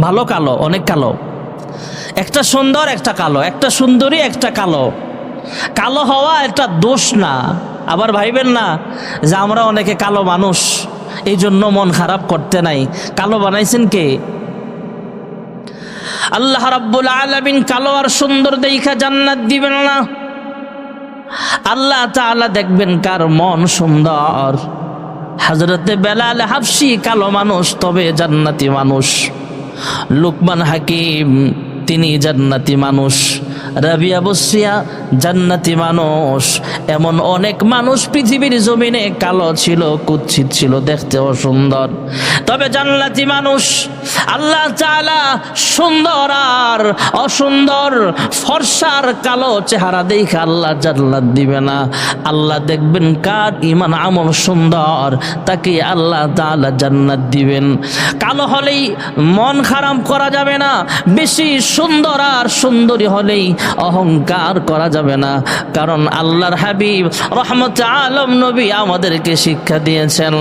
ভালো কালো, অনেক কালো, একটা সুন্দর একটা কালো, একটা সুন্দরী একটা কালো। কালো হওয়া একটা দোষ না, আবার ভাইবেন না যে আমরা অনেকে কালো মানুষ এই জন্য মন খারাপ করতে নাই। কালো বানাইছেন কে? আল্লাহ রাব্বুল আলামিন কালো আর সুন্দর দেইখা জান্নাত দিবেন না। আল্লাহ তাআলা দেখবেন কার মন সুন্দর। হযরতে বেলাল হাবশী কালো মানুষ, তবে জান্নাতি মানুষ। লুকমান হাকিম তিনি জান্নাতি মানুষ, রাবিয়া বসরিয়া জান্নাতি মানুষ। এমন অনেক মানুষ পৃথিবীর জমিনে কালো ছিল, কুৎসিত ছিল, দেখতে অসুন্দর, তবে জান্নাতি মানুষ। আল্লাহ তাআলা সুন্দর আর অসুন্দর, ফর্সার কালো চেহারা দেখে আল্লাহ জান্নাত দিবে না। আল্লাহ দেখবেন কার ঈমান আমল সুন্দর, তাকে আল্লাহ তাআলা জান্নাত দিবেন। কালো হলেই মন খারাপ করা যাবে না, বেশি সুন্দর আর সুন্দরী হলেই অহংকার করা যাবে না। কারণ আল্লাহর হাবিব রহমতে আলম নবী আমাদেরকে শিক্ষা দিয়েছেন,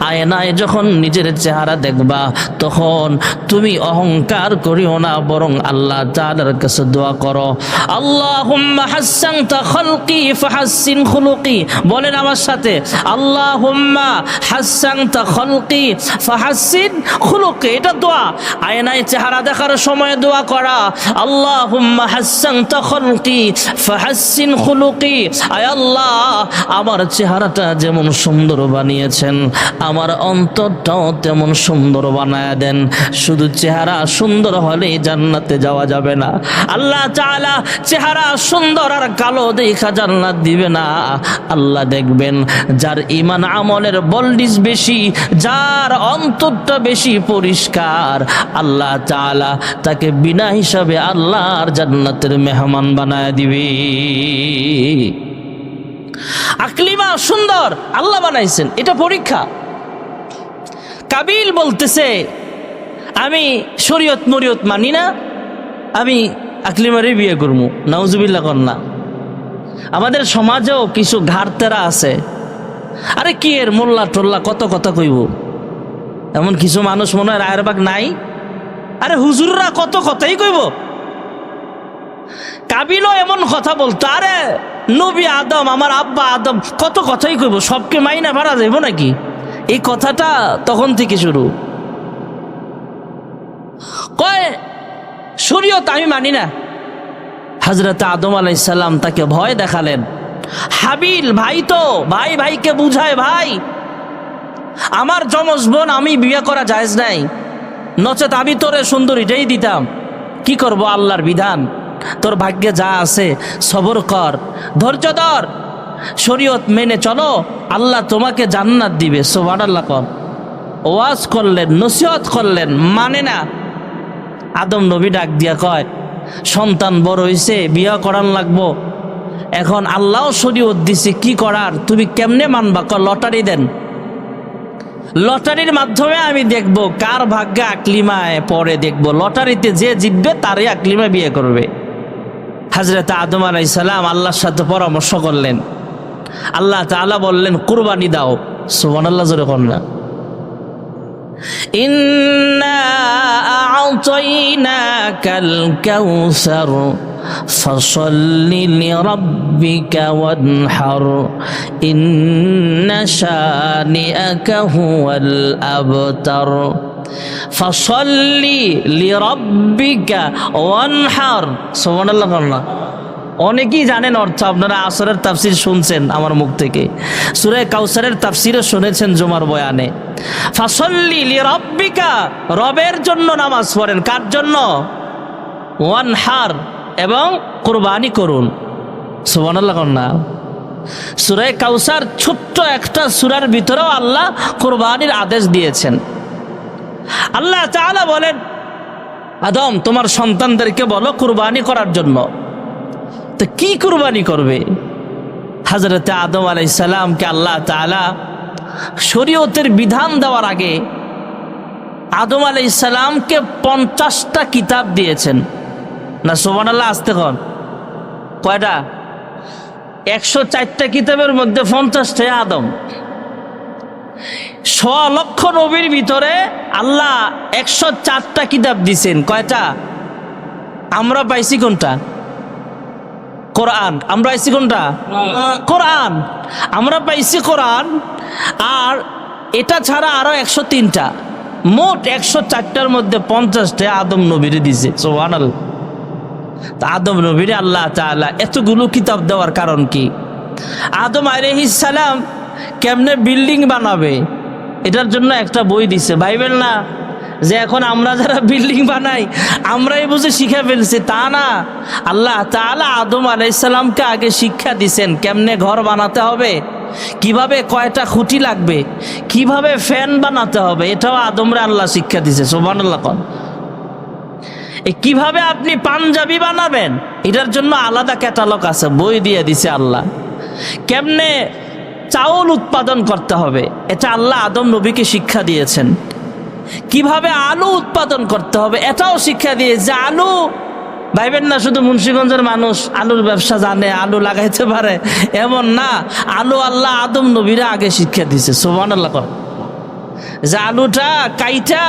আয়নায় যখন নিজের চেহারা দেখবা তখন তুমি অহংকার করিও না, বরং আল্লাহ তাআলার কাছে দোয়া করো, আল্লাহুম্মা হাসসানতা খালকি ফাহাসসিন খুলুকি। বলেন আমার সাথে, আল্লাহুম্মা হাসসানতা খালকি ফাহাসসিন খুলুকি। এটা দোয়া, আয়নায় চেহারা দেখার সময় দোয়া করা, আল্লাহুম্মা হাসসানতা খালকি ফাহাসসিন খুলুকি। আয় আল্লাহ, আমার চেহারাটা যেমন সুন্দর বানিয়েছেন আমার অন্তরটাও তেমন সুন্দর বানায়া দেন। শুধু চেহারা সুন্দর হলেই জান্নাতে যাওয়া যাবে না। আল্লাহ তাআলা চেহারা সুন্দর আর কালো দেখা জান্নাত দিবে না। আল্লাহ দেখবেন যার ঈমান আমলের বলডিস বেশি, যার অন্তরটা বেশি পরিষ্কার, আল্লাহ তাআলা তাকে বিনা হিসাবে আল্লাহর জান্নাতের মেহমান বানায় দিবে। আকলিমা সুন্দর, আল্লাহ বানাইছেন, এটা পরীক্ষা। কাবিল বলতেছে আমি শরীয়ত মরিয়ত মানি না, আমি আকলিমারে বিয়ে করবো। নাউজুবিল্লাহ কন্যা। আমাদের সমাজেও কিছু ঘাড়তেরা আছে, আরে কি এর মোল্লা টোল্লা কত কথা কইব, এমন কিছু মানুষ মনে হয় রায়ের বাগ নাই। আরে হুজুররা কত কথাই কইব। কাবিলও এমন কথা বলতো, আরে নবী আদম, আমার আব্বা আদম, কত কথাই কইব, সবকে মাইনা ভাড়া যাইব নাকি? এই কথাটা তখন থেকে শুরু। কয় শরীয়ত আমি মানি না। হযরত আদম আলাইহিস সালাম তাকে ভয় দেখালেন। হাবিল ভাই তো, ভাই ভাইকে বুঝায়, ভাই আমার যমজ বোন আমি বিয়ে করা জায়েজ নাই, নচেত আমি তোরে সুন্দরীটাই দিতাম। কি করব, আল্লাহর বিধান, তোর ভাগ্যে যা আছে সবর কর, ধৈর্য ধর, শরীয়ত মেনে চলো, আল্লাহ তোমাকে জান্নাত দিবে। সুবহানাল্লাহ। কর ওয়াজ করলেন, নসিহত করলেন, মানে না। আদম নবী ডাক দিয়া কয়, সন্তান বড় হইছে, বিয়ে করান লাগবো, এখন আল্লাহ শরীয়ত দিছে, কি করার, তুমি কেমনে মানবা? লটারি দেন, লটারির মাধ্যমে আমি দেখব কার ভাগ্যে আকলিমায় পরে দেখব, লটারিতে যে জিতবে তারই আকলিমা বিয়ে করবে। হযরত আদম আলাইহিস সালাম আল্লাহর সাথে পরামর্শ করলেন। আল্লাহ তাআলা বললেন কুরবানি দাও। সুবহানাল্লাহ, জোরে কোন না। ইন্না আ'তাইনাকাল কাউসার ফাসাল্লি লিরাব্বিকা ওয়ানহার ইন্না শানিআকা হুয়াল আবতার। ফাসাল্লি লিরাব্বিকা ওয়ানহার। সুবহানাল্লাহ বলনা। অনেকেই জানেন অর্থ, আপনারা আসরের তাফসীর শুনছেন আমার মুখ থেকে, সূরা কাউসারের তাফসীরও শুনেছেন জুমার বয়ানে। ফাসাল্লি লিরাব্বিকা, রবের জন্য নামাজ পড়েন। কার জন্য? ওয়ানহার, এবং কুরবানি করুন। সুবহানাল্লাহ না। সূরা কাউসার ছোট্ট একটা সূরার ভিতরেও আল্লাহ কুরবানির আদেশ দিয়েছেন। আল্লাহ তাআলা বলেন, আদম তোমার সন্তানদেরকে বলো কুরবানি করার জন্য। তো কি কুরবানি করবে? হযরত আদম আলাইহিস সালামকে আল্লাহ তাআলা শরীয়তের বিধান দেওয়ার আগে আদম আলাইহিস সালামকে 50টা কিতাব দিয়েছেন। না সুবহানাল্লাহ, আস্তে কর। কয়টা? 104টা কিতাবের মধ্যে 50টাই আদম। 100 লক্ষ নবীর ভিতরে আল্লাহ 104টা কিতাব দিছেন। কয়টা? আমরা পাইছি কোনটা? কোরআন। আমরা পাইছি কোনটা? কোরআন। আমরা পাইছি কোরআন, আর এটা ছাড়া আরো 103টা, মোট 104টার মধ্যে 50টা আদম নবীরে দিছে। সুবহানাল্লাহ। তা আদম নবীরে আল্লাহ তাআলা এতগুলো কিতাব দেওয়ার কারণ কি? আদম আলাইহিস সালাম কেমনে বিল্ডিং বানাবে এটার জন্য একটা বই দিছে। ভাইবেন না যে এখন আমরা যারা বিল্ডিং বানাই আমরাই বুঝে শিখে ফেলছি, তা না। আল্লাহ তাআলা আদম আলাইহিস সালামকে আগে শিক্ষা দিছেন কেমনে ঘর বানাতে হবে, কিভাবে কয়টা খুঁটি লাগবে, কিভাবে ফ্যান বানাতে হবে, এটাও আদমরে আল্লাহ শিক্ষা দিছে। সুবহানাল্লাহ। কিভাবে আপনি পাঞ্জাবি বানাবেন এটার জন্য আলাদা ক্যাটালগ আছে, বই দিয়ে দিছে আল্লাহ। কেমনে চাউল উৎপাদন করতে হবে এটা আল্লাহ আদম নবীকে শিক্ষা দিয়েছেন। কিভাবে আলু উৎপাদন করতে হবে এটাও শিক্ষা দিয়েছে। আলু ভাইবেন না শুধু মুন্সিগঞ্জের মানুষ আলুর ব্যবসা জানে, আলু লাগাইতে পারে, এমন না। আলু আল্লাহ আদম নবীরা আগে শিক্ষা দিছে। সুবহানাল্লাহ। যে আলুটা কাইটা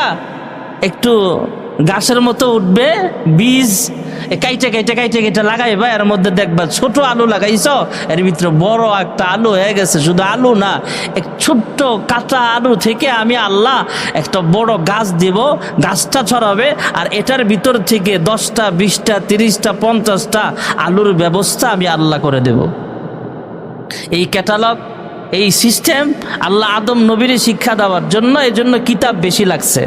একটু গাছের মতো উঠবে, বীজ কাইটে কাইটে কাইটে কেটে লাগাইবা, এর মধ্যে দেখবা ছোট আলু লাগাইছ, এর ভিতরে বড় একটা আলু হয়ে গেছে। শুধু আলু না, এক ছোট্ট কাঁচা আলু থেকে আমি আল্লাহ একটা বড় গাছ দিব, গাছটা ছড়াবে, আর এটার ভিতর থেকে 10টা 20টা 30টা 50টা আলুর ব্যবস্থা আমি আল্লাহ করে দেব। এই ক্যাটালগ, এই সিস্টেম আল্লাহ আদম নবীর শিক্ষা দেওয়ার জন্য, এই জন্য কিতাব বেশি লাগছে।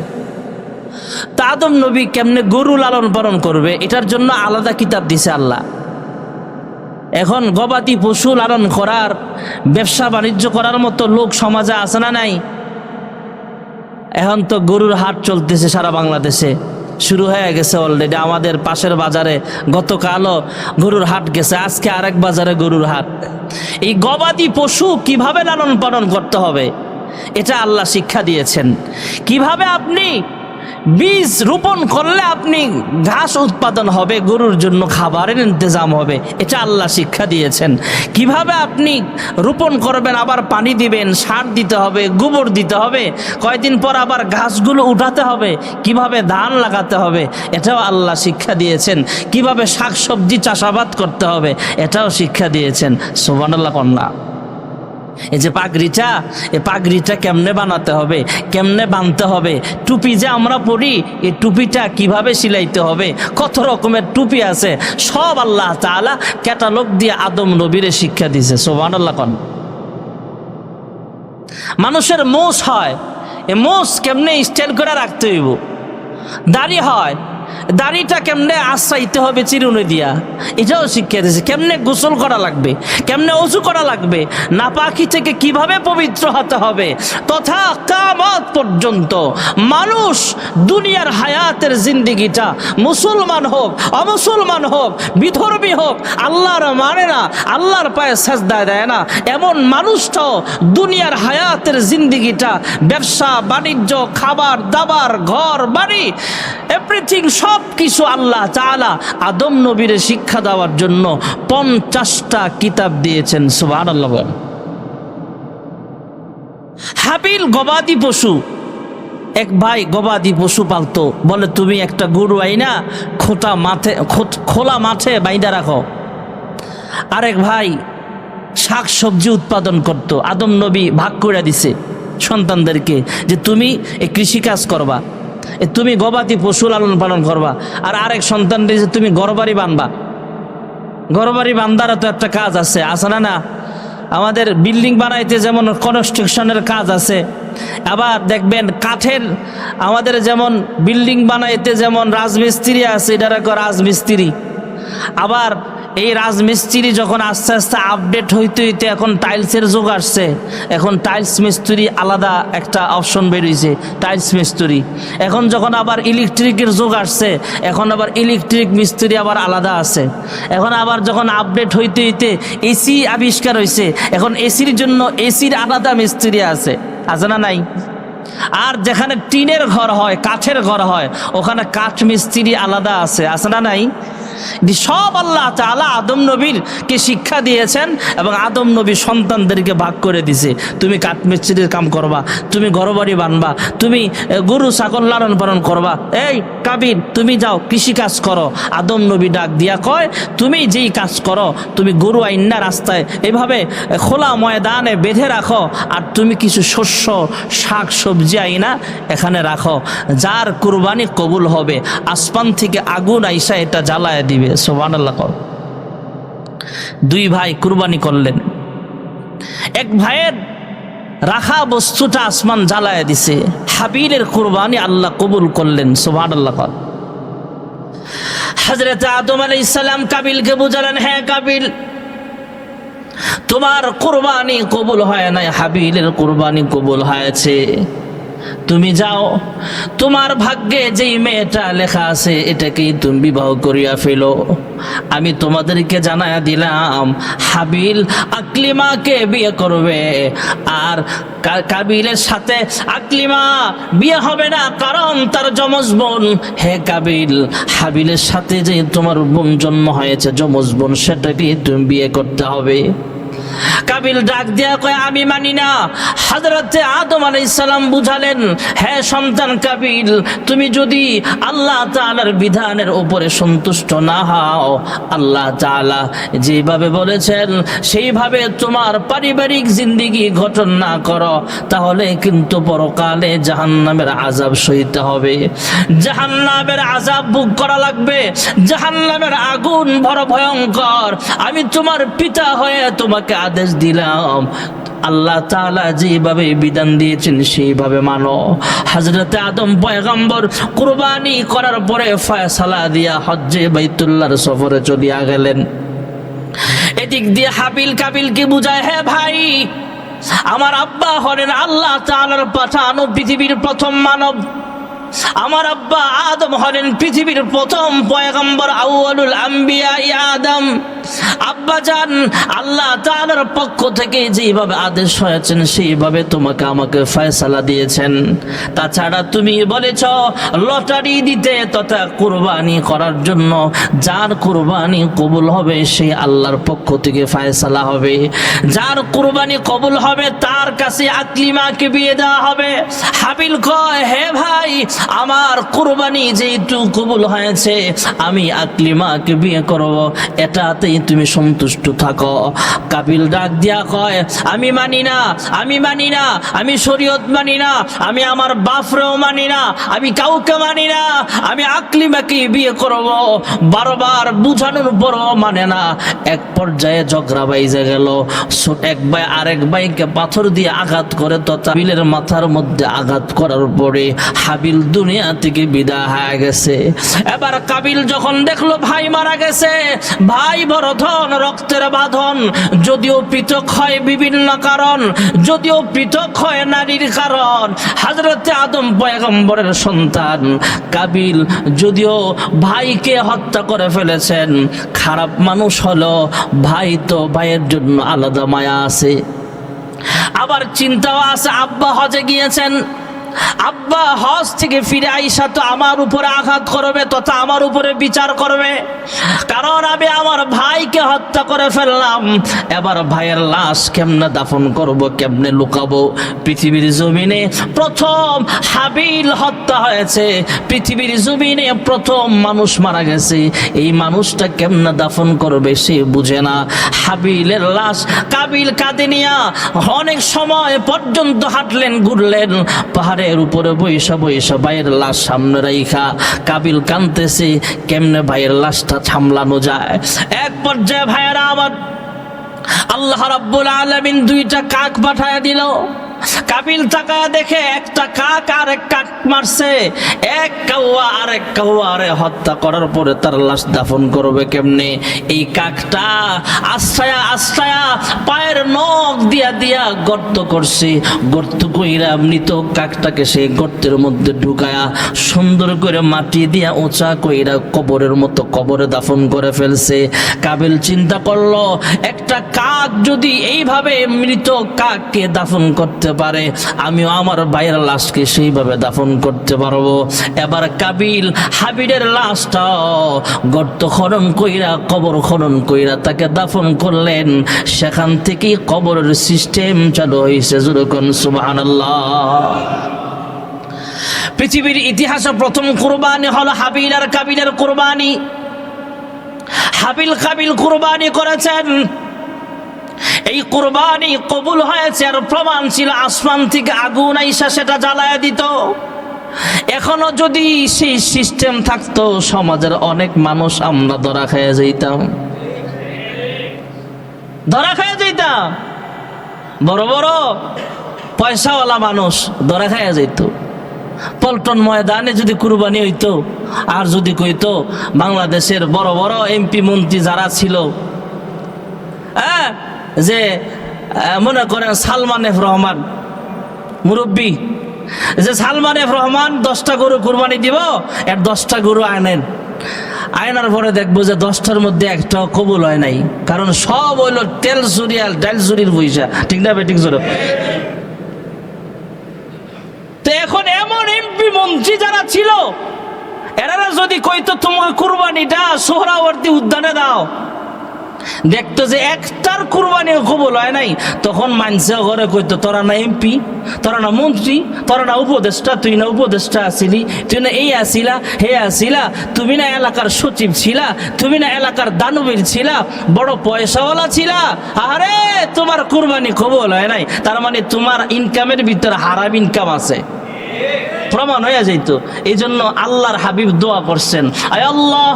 তা আদম নবী কেমনে গরু লালন পালন করবে এটার জন্য আলাদা কিতাব দিছে আল্লাহ। এখন গবাদি পশু লালন করার, ব্যবসা বাণিজ্য করার মতো লোক সমাজে আছে না নাই? এখন তো গরুর হাট চলতেছে সারা বাংলাদেশে, শুরু হয়ে গেছে অলরেডি। আমাদের পাশের বাজারে গতকালও গরুর হাট গেছে, আজকে আরেক বাজারে গরুর হাট। এই গবাদি পশু কিভাবে লালন পালন করতে হবে এটা আল্লাহ শিক্ষা দিয়েছেন। কিভাবে আপনি বীজ রোপণ করলে আপনি ঘাস উৎপাদন হবে, গরুর জন্য খাবারের ইন্তজাম হবে, এটা আল্লাহ শিক্ষা দিয়েছেন। কিভাবে আপনি রোপণ করবেন, আবার পানি দিবেন, সার দিতে হবে, গোবর দিতে হবে, কয়েকদিন পর আবার ঘাসগুলো উঠাতে হবে, কিভাবে ধান লাগাতে হবে এটাও আল্লাহ শিক্ষা দিয়েছেন। কিভাবে শাকসবজি চাষাবাদ করতে হবে এটাও শিক্ষা দিয়েছেন। সুবহানাল্লাহ কন্যা। এই যে পাগড়িটা, এই পাগড়িটা কেমনে বানাতে হবে, কেমনে বাঁধতে হবে, টুপি যে আমরা পরি এই টুপিটা কিভাবে সিলাইতে হবে, কত রকমের টুপি আছে, সব আল্লাহ তাআলা ক্যাটালগ দিয়ে আদম নবীরে শিক্ষা দিয়েছে। সুবহানাল্লাহ। কোন মানুষের মোষ হয়, এই মোষ কেমনে স্টাইল করে রাখতে হইব, দাড়ি হয়, দাড়িটা কেমনে আশ্রাইতে হবে চিরুনি দিয়া, এটাও শিক্ষা দিয়েছে। কেমনে গোসল করা লাগবে, কেমনে ওযু করা লাগবে, নাপাকি থেকে কিভাবে পবিত্র হতে হবে, তথা কিয়ামত পর্যন্ত মানুষ দুনিয়ার হায়াতের জিন্দেগিটা মুসলমান হোক অমুসলমান হোক, বিধর্মী হোক, আল্লাহর মানে না, আল্লাহর পায়ে সেজদা দেয় না, এমন মানুষটাও দুনিয়ার হায়াতের জিন্দেগিটা ব্যবসা বাণিজ্য, খাবার দাবার, ঘর বাড়ি, এভরিথিং সব কিছু আল্লাহ তাআলা আদম নবীর শিক্ষা দেওয়ার জন্য 50টা কিতাব দিয়েছেন। সুবহানাল্লাহ। হাবিল গবাদি পশু, এক ভাই গবাদি পশু পালতো, বলে তুমি একটা গরু আইনা খোলা মাঠে বাইন্দা রাখো। আরেক ভাই শাক সবজি উৎপাদন করত। আদম নবী ভাগ করে দিছে সন্তানদেরকে যে তুমি এই কৃষিকাজ করবা, তুমি গবাদি পশু লালন পালন করবা। আর আরেক সন্তান দিয়েছে তুমি ঘরবাড়ি বানবা। ঘরবাড়ি বান্দারও তো একটা কাজ আছে, আছে না? না, আমাদের বিল্ডিং বানাইতে যেমন কনস্ট্রাকশনের কাজ আছে, আবার দেখবেন কাঠের আমাদের যেমন বিল্ডিং বানাইতে যেমন রাজমিস্ত্রি আছে, এটার এক রাজমিস্ত্রি। আবার এই রাজমিস্ত্রি যখন আস্তে আস্তে আপডেট হইতে হইতে এখন টাইলসের যুগ আসছে, এখন টাইলস মিস্ত্রি আলাদা একটা অপশন বেরিয়েছে, টাইলস মিস্ত্রি। এখন যখন আবার ইলেকট্রিকের যুগ আসছে, এখন আবার ইলেকট্রিক মিস্ত্রি আবার আলাদা আছে। এখন আবার যখন আপডেট হইতে হইতে এসি আবিষ্কার হয়েছে, এখন এসির জন্য এসির আলাদা মিস্ত্রি আছে, আছে না নাই? আর যেখানে টিনের ঘর হয়, কাঠের ঘর হয়, ওখানে কাঠ মিস্ত্রি আলাদা আছে, আছে না নাই? সব আল্লাহ তাআলা আদম নবীরকে শিক্ষা দিয়েছেন এবং আদম নবী সন্তানদেরকে ভাগ করে দিছে। তুমি কাঠ মিস্ত্রির কাম করবা, তুমি ঘরবাড়ি বানবা, তুমি গরু ছাগল লালন পালন করবা। এই কাবিল, তুমি যাও কৃষি কাজ করো। আদম নবী ডাক দিয়া কয়, তুমি যেই কাজ করো, তুমি গরু আইন্না রাস্তায় এভাবে খোলা ময়দানে বেঁধে রাখো, আর তুমি কিছু শস্য শাক সবজি আইনা এখানে রাখো। যার কুরবানি কবুল হবে, আসমান থেকে আগুন আইসা এটা জ্বালায় দিবে। সুবহানাল্লাহ। দুই ভাই কুরবানি করলেন, এক ভাইয়ের রাখা বস্তুটা আসমান জ্বালায় দিছে। হাবিলের কুরবানি আল্লাহ কবুল করলেন। সুবহানাল্লাহ। হযরত আদম আলাইহিস সালাম কাবিলকে বুঝালেন, হ্যাঁ কাবিল, তোমার কুরবানি কবুল হয় নাই, হাবিলের কুরবানি কবুল হয়েছে। তুমি যাও, তোমার ভাগ্যে যেই মেয়েটা লেখা আছে এটাকেই তুমি বিবাহ করিয়া ফেলো। আমি তোমাদেরকে জানায়া দিলাম, হাবিল আকলিমাকে বিয়ে করবে, আর কাবিলের সাথে আকলিমা বিয়ে হবে না, কারণ তার যমজ বোন। হে কাবিল, হাবিলের সাথে যে তোমার বোন জন্ম হয়েছে, যমজ বোন, সেটাকে তুমি বিয়ে করতে হবে। কাবিল ডাক দিয়া কয়, আমি মানি না। হযরতে আদম আলাইহিস সালাম বুঝালেন, হ্যাঁ সন্তান কাবিল, তুমি যদি আল্লাহ তাআলার বিধানের উপরে সন্তুষ্ট না হও, আল্লাহ তাআলা যেভাবে বলেছেন সেইভাবে তোমার পারিবারিক জিন্দেগি গঠন না করো, তাহলে কিন্তু পরকালে জাহান্নামের আযাব সইতে হবে, জাহান্নামের আযাব ভোগ করা লাগবে। জাহান্নামের আগুন বড় ভয়ঙ্কর। আমি তোমার পিতা হয়ে তোমাকে আদেশ দিলাম, আল্লাহ তাআলা যেভাবে বিধান দিয়েছেন সেইভাবে মানো। হযরতে আদম পয়গম্বর কুরবানি করার পরে ফয়সালা দিয়া হজ্জে বাইতুল্লাহর সফরে চলিয়া গেলেন। এদিক দিয়ে হাবিল কাবিলকে বুঝায়, হ্যাঁ ভাই, আমার আব্বা হলেন আল্লাহ তাআলার পাঠানো পৃথিবীর প্রথম মানব। আমার আব্বা আদম হলেন পৃথিবীর প্রথম পয়গম্বর, আউয়ালুল আম্বিয়া আদম। আব্বা জান, আল্লাহ তাআলার পক্ষ থেকে যেভাবে আদেশ হয়েছেন সেইভাবে তোমাকে আমাকে ফয়সালা দিয়েছেন। তাছাড়া তুমি বলেছ লটারি দিতে তথা কুরবানি করার জন্য, যার কুরবানি কবুল হবে সেই আল্লাহর পক্ষ থেকে ফয়সালা হবে। যার কুরবানি কবুল হবে তার কাছে আকলিমাকে বিয়ে দেওয়া হবে। হাবিল কয়, হে ভাই, আমার কুরবানি যেহেতু কবুল হয়েছে, আমি আকলিমাকে বিয়ে করব, এটাতেই তুমি সন্তুষ্ট থাকো। কাবিল ডাক দিয়া কয়, আমি মানি না, আমি মানি না, আমি শরীয়ত মানি না, আমি আমার বাপরেও মানি না, আমি কাউকে মানি না, আমি আকলিমাকে বিয়ে করব। বারবার বুঝানোর পরও মানে না। এক পর্যায়ে ঝগড়া বাইজে গেল। এক ভাই আরেক ভাইকে পাথর দিয়ে আঘাত করে, তথা হাবিলের মাথার মধ্যে আঘাত করার পরে হাবিল দুনিয়া থেকে বিদায় হয়ে গেছে। এবার কাবিল যখন দেখলো ভাই মারা গেছে, ভাই বড় ধন, রক্তের বাঁধন, যদিও পৃথক হয় বিভিন্ন কারণ, যদিও পৃথক হয় নারীর কারণ, হযরতে আদম পয়গম্বরের সন্তান কাবিল যদিও ভাইকে হত্যা করে ফেলেছেন, খারাপ মানুষ হলো, ভাই তো ভাইয়ের জন্য আলাদা মায়া আছে। আবার চিন্তাও আছে, আব্বা হজে গিয়েছেন, আব্বা হজ থেকে ফিরে আইসা তো আমার উপরে আঘাত করবে তথা আমার উপরে বিচার করবে, কারণ আমি আমার ভাইকে হত্যা করে ফেললাম। এবার ভাইয়ের লাশ কেমনে দাফন করব, কেমনে লুকাবো? পৃথিবীর জমিনে প্রথম হাবিল হত্যা হয়েছে, পৃথিবীর জমিনে প্রথম মানুষ মারা গেছে, এই মানুষটা কেমনে দাফন করবে সে বুঝে না। হাবিলের লাশ কাবিল কাঁধে নিয়া অনেক সময় পর্যন্ত হাঁটলেন, ঘুরলেন, পাহাড়ের উপরে বৈশা বৈশা ভাইয়ের লাশ সামনে রাইখা কাবিল কাঁদতেছে কেমনে ভাইয়ের লাশটা সামলানো যায়। এক পর্যায়ে ভাইয়েরা আমার আল্লাহ রাব্বুল আলামিন দুইটা কাক পাঠায়া দিল। কাবিল তাকায়া দেখে একটা কাক আর এক কাক মারছে, এক কাউয়া আর এক কাউয়ারে হত্যা করার পরে তার লাশ দাফন করবে কেমনে? এই কাকটা আশ্রয়া আশ্রয়া পায়ের নখ দিয়া দিয়া গর্ত করছে, গর্ত কইরা মৃত কাকটাকে সেই গর্তের মধ্যে ঢুকায়া সুন্দর করে মাটি দিয়া উঁচা কইরা কবরের মতো কবরে দাফন করে ফেলছে। কাবিল চিন্তা করলো, একটা কাক যদি এইভাবে মৃত কাককে দাফন করতে পারে, আমিও আমার ভাইয়ের লাশকে সেইভাবে দাফন করতে পারবো। এবার কাবিল হাবিলের লাশটা গর্ত খনন কইরা কবর খনন কইরা তাকে দাফন করলেন। সেখান থেকেই কবরের সিস্টেম চালু হয়েছে। যেরকম সুবহানাল্লাহ। পৃথিবীর ইতিহাসে প্রথম কুরবানি হলো হাবিল আর কাবিলের কুরবানি। হাবিল কাবিল কুরবানি করেছেন, এই কুরবানি কবুল হয়েছে, আর প্রমাণ ছিল আসমান থেকে আগুন আইসা সেটা জ্বালায়া দিত। এখনো যদি সেই সিস্টেম থাকতো সমাজের অনেক মানুষ আমরা ধরা খেয়ে যাইতাম, ধরা খেয়ে যাইতাম। বড় বড় পয়সাওয়ালা মানুষ ধরা খেয়ে যাইত। পল্টন ময়দানে যদি কুরবানি হইতো, আর যদি কইতো বাংলাদেশের বড় বড় এমপি মন্ত্রী যারা ছিল, যে মনে করেন সালমান এফ রহমান মুরব্বী, যে সালমান এফ রহমান 10টা গরু কুরবানি দিব, এর 10টা গরু আনেন, আয়নার পরে দেখবো যে 10টার মধ্যে একটা কবুল হয় নাই, কারণ সব হইলো তেল চুরি আর ডাল চুরির পয়সা। ঠিক না বেঠিক জোর? তো এখন এমন এমপি মন্ত্রী যারা ছিল, এরা যদি কইতো তোমার কুরবানিটা সোহরাওয়ার্দী উদ্যানে দাও, দেখতো যে একটার কুরবানিও কবুল হয় নাই, তখন মানসে ঘরে কইতো তোরা না এমপি, তোরা না মন্ত্রী, তোরা না উপদেষ্টা, তুই না উপদেষ্টা আসিলি, তুই না এই আসিলা হে আসিলা, তুমি না এলাকার সচিব ছিলা, তুমি না এলাকার দানবীর ছিলা, বড় পয়সাওয়ালা ছিলা, আরে তোমার কুরবানি কবুল হয় নাই, তার মানে তোমার ইনকামের ভিতরে হারাম ইনকাম আছে, প্রমাণ হয়ে যাইতো। এই জন্য আল্লাহর হাবিব দোয়া করছেন, আয় আল্লাহ,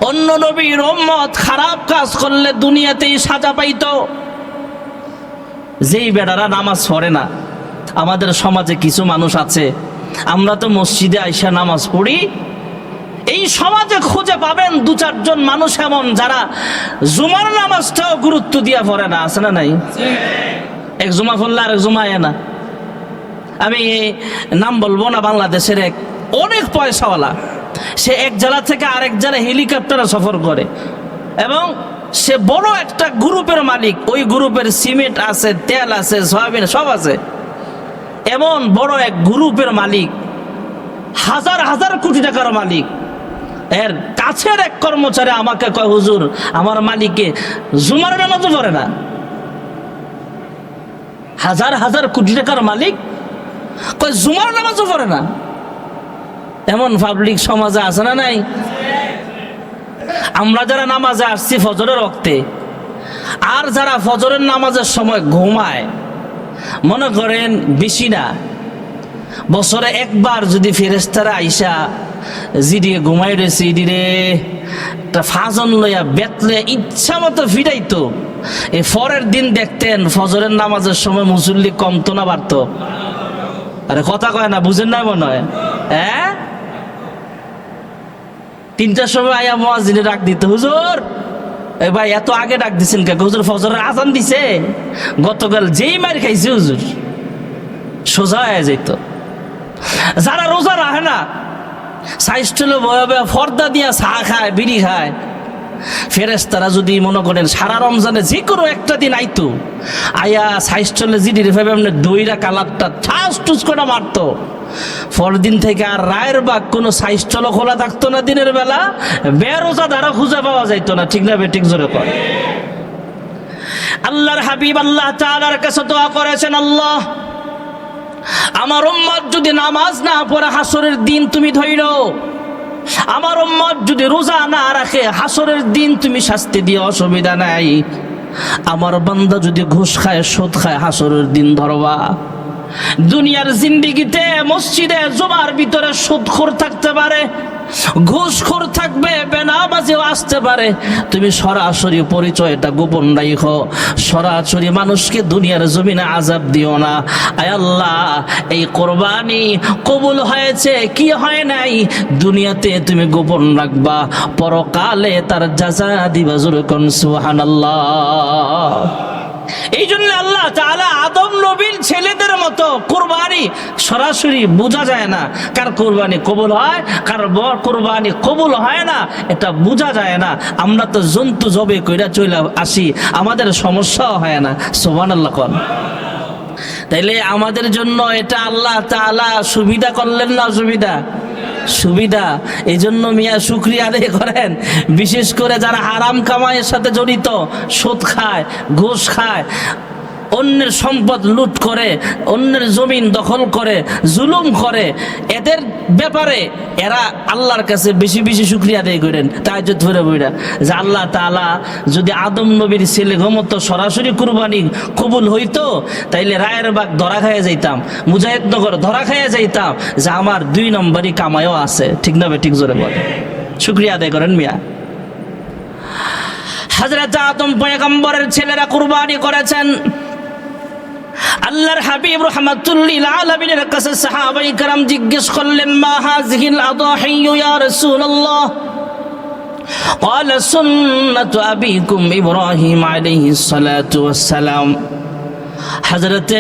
অন্য নবীর উম্মত খারাপ কাজ করলে দুনিয়াতেই সাজা পাইতো। যেই বেটারা নামাজ পড়ে না, আমাদের সমাজে কিছু মানুষ আছে, আমরা তো মসজিদে আইসা নামাজ পড়ি, এই সমাজে খুঁজে পাবেন 2-4 জন মানুষ এমন যারা জুমার নামাজটাও গুরুত্ব দিয়া পড়ে না, আছে না নাই? এক জুমা পড়লে আরেক জুমা আয় না। আমি নাম বলবো না, বাংলাদেশের এক অনেক পয়সাওয়ালা, সে এক জেলা থেকে আরেক জেলা হেলিকপ্টারে সফর করে এবং সে বড় একটা গ্রুপের মালিক। ওই গ্রুপের সিমেন্ট আছে, তেল আছে, সয়াবিন সব আছে। এমন বড় এক গ্রুপের মালিক, হাজার হাজার কোটি টাকার মালিক। এর কাছের এক কর্মচারী আমাকে কয়, হুজুর আমার মালিকে জুমার নামাজও পড়ে না। হাজার হাজার কোটি টাকার মালিক কয় জুমার নামাজও পড়ে না। এমন পাবলিক সমাজে আছে না নাই? আমরা যারা নামাজে আসছি ফজরের রক্তে, আর যারা ফজরের নামাজের সময় ঘুমায়, মনে করেন বেশি না, বছরে একবার যদি ফেরেশতারা আইসা জিডিয়ে ঘুমাই রয়েছে ইডিরে একটা ফাজন লইয়া বেতলে ইচ্ছা মতো ফিরাইতো, এই পরের দিন দেখতেন ফজরের নামাজের সময় মুসল্লি কমতো না বাড়তো? আরে কথা কয় না, বুঝেন না মনে হয়? হ্যাঁ, 3টার সময় আয়া মুয়াজ্জিনে ডাক দিত, হুজুর এ ভাই এত আগে ডাক দিছেন কে? হুজুর ফজরের আজান দিছে। গতকাল যেই মার খাইছে হুজুর, সোজা হয়ে যেত। যারা রোজা রাখে না, সাইস্টলে বয়ে বয়ে ফর্দা দিয়া চা খায়, বিড়ি খায়, ফেরেশতারা যদি মনে করেন সারা রমজানে যে কোনো একটা দিন আইতো, আয়া সাইজ চলে জিডির ভেবে এমনি দইরা কালারটা ঠাস টুস করে মারতো, পরদিন থেকে আর রায়ের বাগ কোনো সাইজ চলো খোলা থাকতো না, দিনের বেলা বেরোজা দ্বারা খুঁজে পাওয়া যাইতো না। ঠিক না বেঠিক জোরে কর। আল্লাহর হাবিব আল্লাহ তাআলার কাছে দোয়া করেছেন, আল্লাহ আমার উম্মত যদি নামাজ না পড়ে হাসরের দিন তুমি ধইরো, আমার উম্মত যদি রোজা না রাখে হাসরের দিন তুমি শাস্তি দিয়ে, অসুবিধা নাই। আমার বান্দা যদি ঘুষ খায় সুদ খায় হাসরের দিন ধরবা। দুনিয়ার জিন্দেগিতে মসজিদে জুমার ভিতরে সুদখোর থাকতে পারে, ঘুষখোর থাকবে, বেনামাজিও আসতে পারে, তুমি সরাসরি পরিচয়টা গোপন রাখো, সরাসরি মানুষকে দুনিয়ার জমিনে আযাব দিও না। আয় আল্লাহ, এই কোরবানি কবুল হয়েছে কি হয় নাই দুনিয়াতে তুমি গোপন রাখবা, পরকালে তার জাযা দিবা। জোরে কোন সুবহানাল্লাহ। এই জন্য আল্লাহ তাআলা আদম নবীর ছেলেদের মতো কোরবানি সরাসরি বোঝা যায় না, কার কোরবানি কবুল হয় কার কোরবানি কবুল হয় না এটা বোঝা যায় না। আমরা তো জন্তু জবে কইরা চলে আসি, আমাদের সমস্যাও হয় না। সুবহানাল্লাহ কোন। তাইলে আমাদের জন্য এটা আল্লাহ তাআলা সুবিধা করলেন না অসুবিধা? সুবিধা। এই জন্য মিয়া শুকরিয়া আদায় করেন। বিশেষ করে যারা হারাম কামাইয়ের সাথে জড়িত, সুদ খায়, ঘুষ খায়, অন্যের সম্পদ লুট করে, অন্যের জমিন দখল করে, জুলুম করে, এদের ব্যাপারে এরা আল্লাহর কাছে বেশি বেশি শুকরিয়া আদায় করেন। তাহাজ্জুদ পড়ে বইরা যে আল্লাহ তাআলা যদি আদম নবীর ছেলে গমত সরাসরি কুরবানি কবুল হইতো, তাইলে রায়ের বাগ ধরা খাইয়া যাইতাম, মুজাহিদনগর ধরা খাইয়া যাইতাম, যে আমার 2 নম্বরই কামাইও আছে। ঠিক না ঠিক জোরে বলে শুকরিয়া আদায় করেন মিয়া। হযরত আদম পয়গম্বরের ছেলেরা কুরবানি করেছেন। আল্লাহর হাবিব রাহমাতুল লিল আলামিনের কাছে সাহাবায়ে কেরাম জিজ্ঞেস করলেন, মা হাযিহিল আদাহি ইয়া রাসূলুল্লাহ? قال سنة أبيكم إبراهيم عليه الصلاة والسلام। হযরতে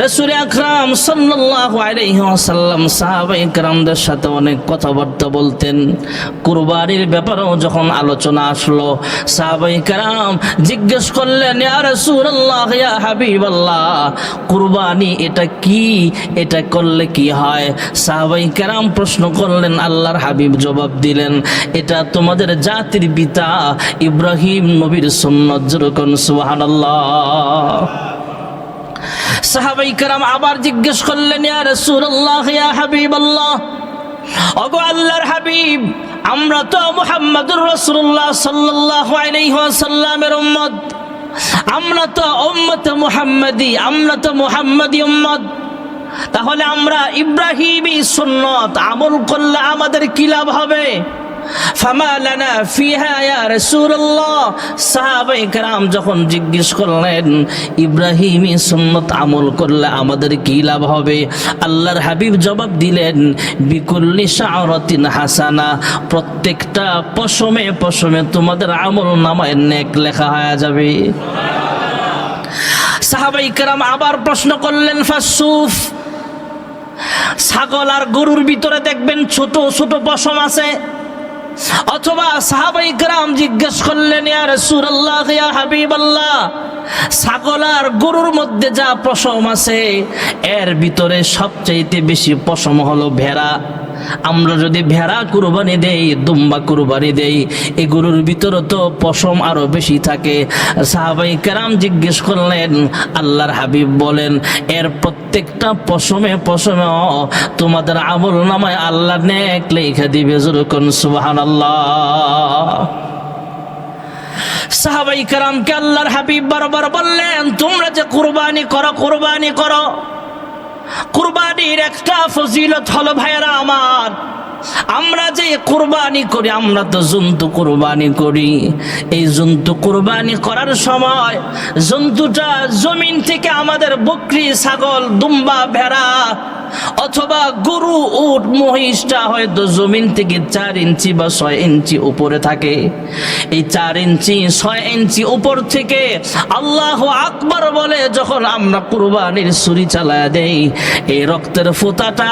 রাসূল আকরাম সাল্লাল্লাহু আলাইহি ওয়াসাল্লাম সাহাবায়ে কেরামদের সাথে অনেক কথাবার্তা বলতেন। কুরবানির ব্যাপারেও যখন আলোচনা আসলো, সাহাবায়ে কেরাম জিজ্ঞেস করলেন, ইয়া রাসূলুল্লাহ, ইয়া হাবিবাল্লাহ, কুরবানি এটা কি, এটা করলে কি হয়? সাহাবায়ে কেরাম প্রশ্ন করলেন, আল্লাহর হাবিব জবাব দিলেন, এটা তোমাদের জাতির পিতা ইব্রাহিম নবীর সুন্নাত। যেরকম সুবহানাল্লাহ। সাহাবায়ে কেরাম আবার জিজ্ঞেস করলেন, ইয়া রাসূলুল্লাহ, ইয়া হাবিবাল্লাহ, ওগো আল্লাহর হাবিব, আমরা তো মুহাম্মদুর রাসূলুল্লাহ সাল্লাল্লাহু আলাইহি ওয়াসাল্লামের উম্মত, আমরা তো উম্মতে মুহাম্মাদি, আমরা তো মুহাম্মাদি উম্মত, তাহলে আমরা ইব্রাহিমী সুন্নাত আমল করলে আমাদের কি লাভ হবে? ফামা লানা ফিহা ইয়া রাসূলুল্লাহ। সাহাবায়ে কেরাম যখন জিজ্ঞেস করলেন ইব্রাহিমী সুন্নাত আমল করলে আমাদের কি লাভ হবে, আল্লাহর হাবিব জবাব দিলেন, বিকুল্লি শাআরাতিন হাসানা, প্রত্যেকটা পশমে পশমে তোমাদের আমল নামায় নেক লেখা হয়ে যাবে। সাহাবায়ে কেরাম আবার প্রশ্ন করলেন, ফাসুফ, ছাগল আর গরুর ভিতরে দেখবেন ছোট ছোট পশম আছে। অথবা সাহাবায়ে কেরাম জিজ্ঞেস করলেন, ইয়া রাসূলুল্লাহ, ইয়া হাবিবাল্লাহ, ছাগল আর গরুর মধ্যে যা পশম আছে এর ভিতরে সবচাইতে বেশি পশম হলো ভেড়া। আমরা যদি ভেড়া কুরবানি দেই, দুম্বা কুরবানি দেই, এই গরুর ভিতরে তো পশম আরো বেশি থাকে। সাহাবায়ে কেরাম জিজ্ঞেস করলেন, আল্লাহর হাবিব বলেন, এর প্রত্যেকটা পশমে পশমে তোমাদের আমল নামায় আল্লাহ নেক লেখা দিবে। যেরকম সুবহানাল্লাহ। সাহাবায়ে কেরামকে আল্লাহর হাবিব বারবার বললেন, তোমরা যে কুরবানি করো, কুরবানি করো, কুরবানির একটা ফজিলত হলো ভাইরা আমার, আমরা যে কুরবানি করি, আমরা তো জন্তু কুরবানি করি। এই জন্তু কুরবানি করার সময় জন্তুটা জমিন থেকে আমাদের বকরি, ছাগল, দুম্বা, ভেড়া অথবা গরু, উট, মহিষটা হয়তো জমিন থেকে 4 ইঞ্চি বা 6 ইঞ্চি উপরে থাকে। এই 4 ইঞ্চি 6 ইঞ্চি উপর থেকে আল্লাহু আকবার বলে যখন আমরা কুরবানির ছুরি চালায় দেই, এই রক্তের ফোঁটাটা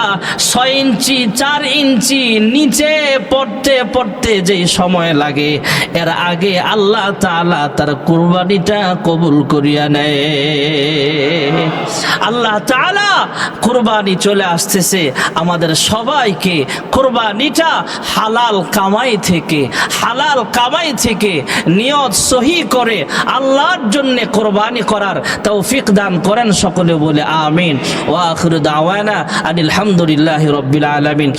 6 ইঞ্চি 4 ইঞ্চি নিচে পড়তে পড়তে যেই সময় লাগে এর আগে আল্লাহ তাআলা তার কুরবানিটা কবুল করিয়া নেয়। আল্লাহ তাআলা কুরবানি চলে আসতেছে, আমাদের সবাইকে কুরবানিটা হালাল কামাই থেকে নিয়ত সহি করে আল্লাহর জন্য কুরবানি করার তৌফিক দান করেন। সকলে বলে আমিন। ওয়া আখিরু দাওয়ানা আনিল হামদুলিল্লাহি রাব্বিল আলামিন।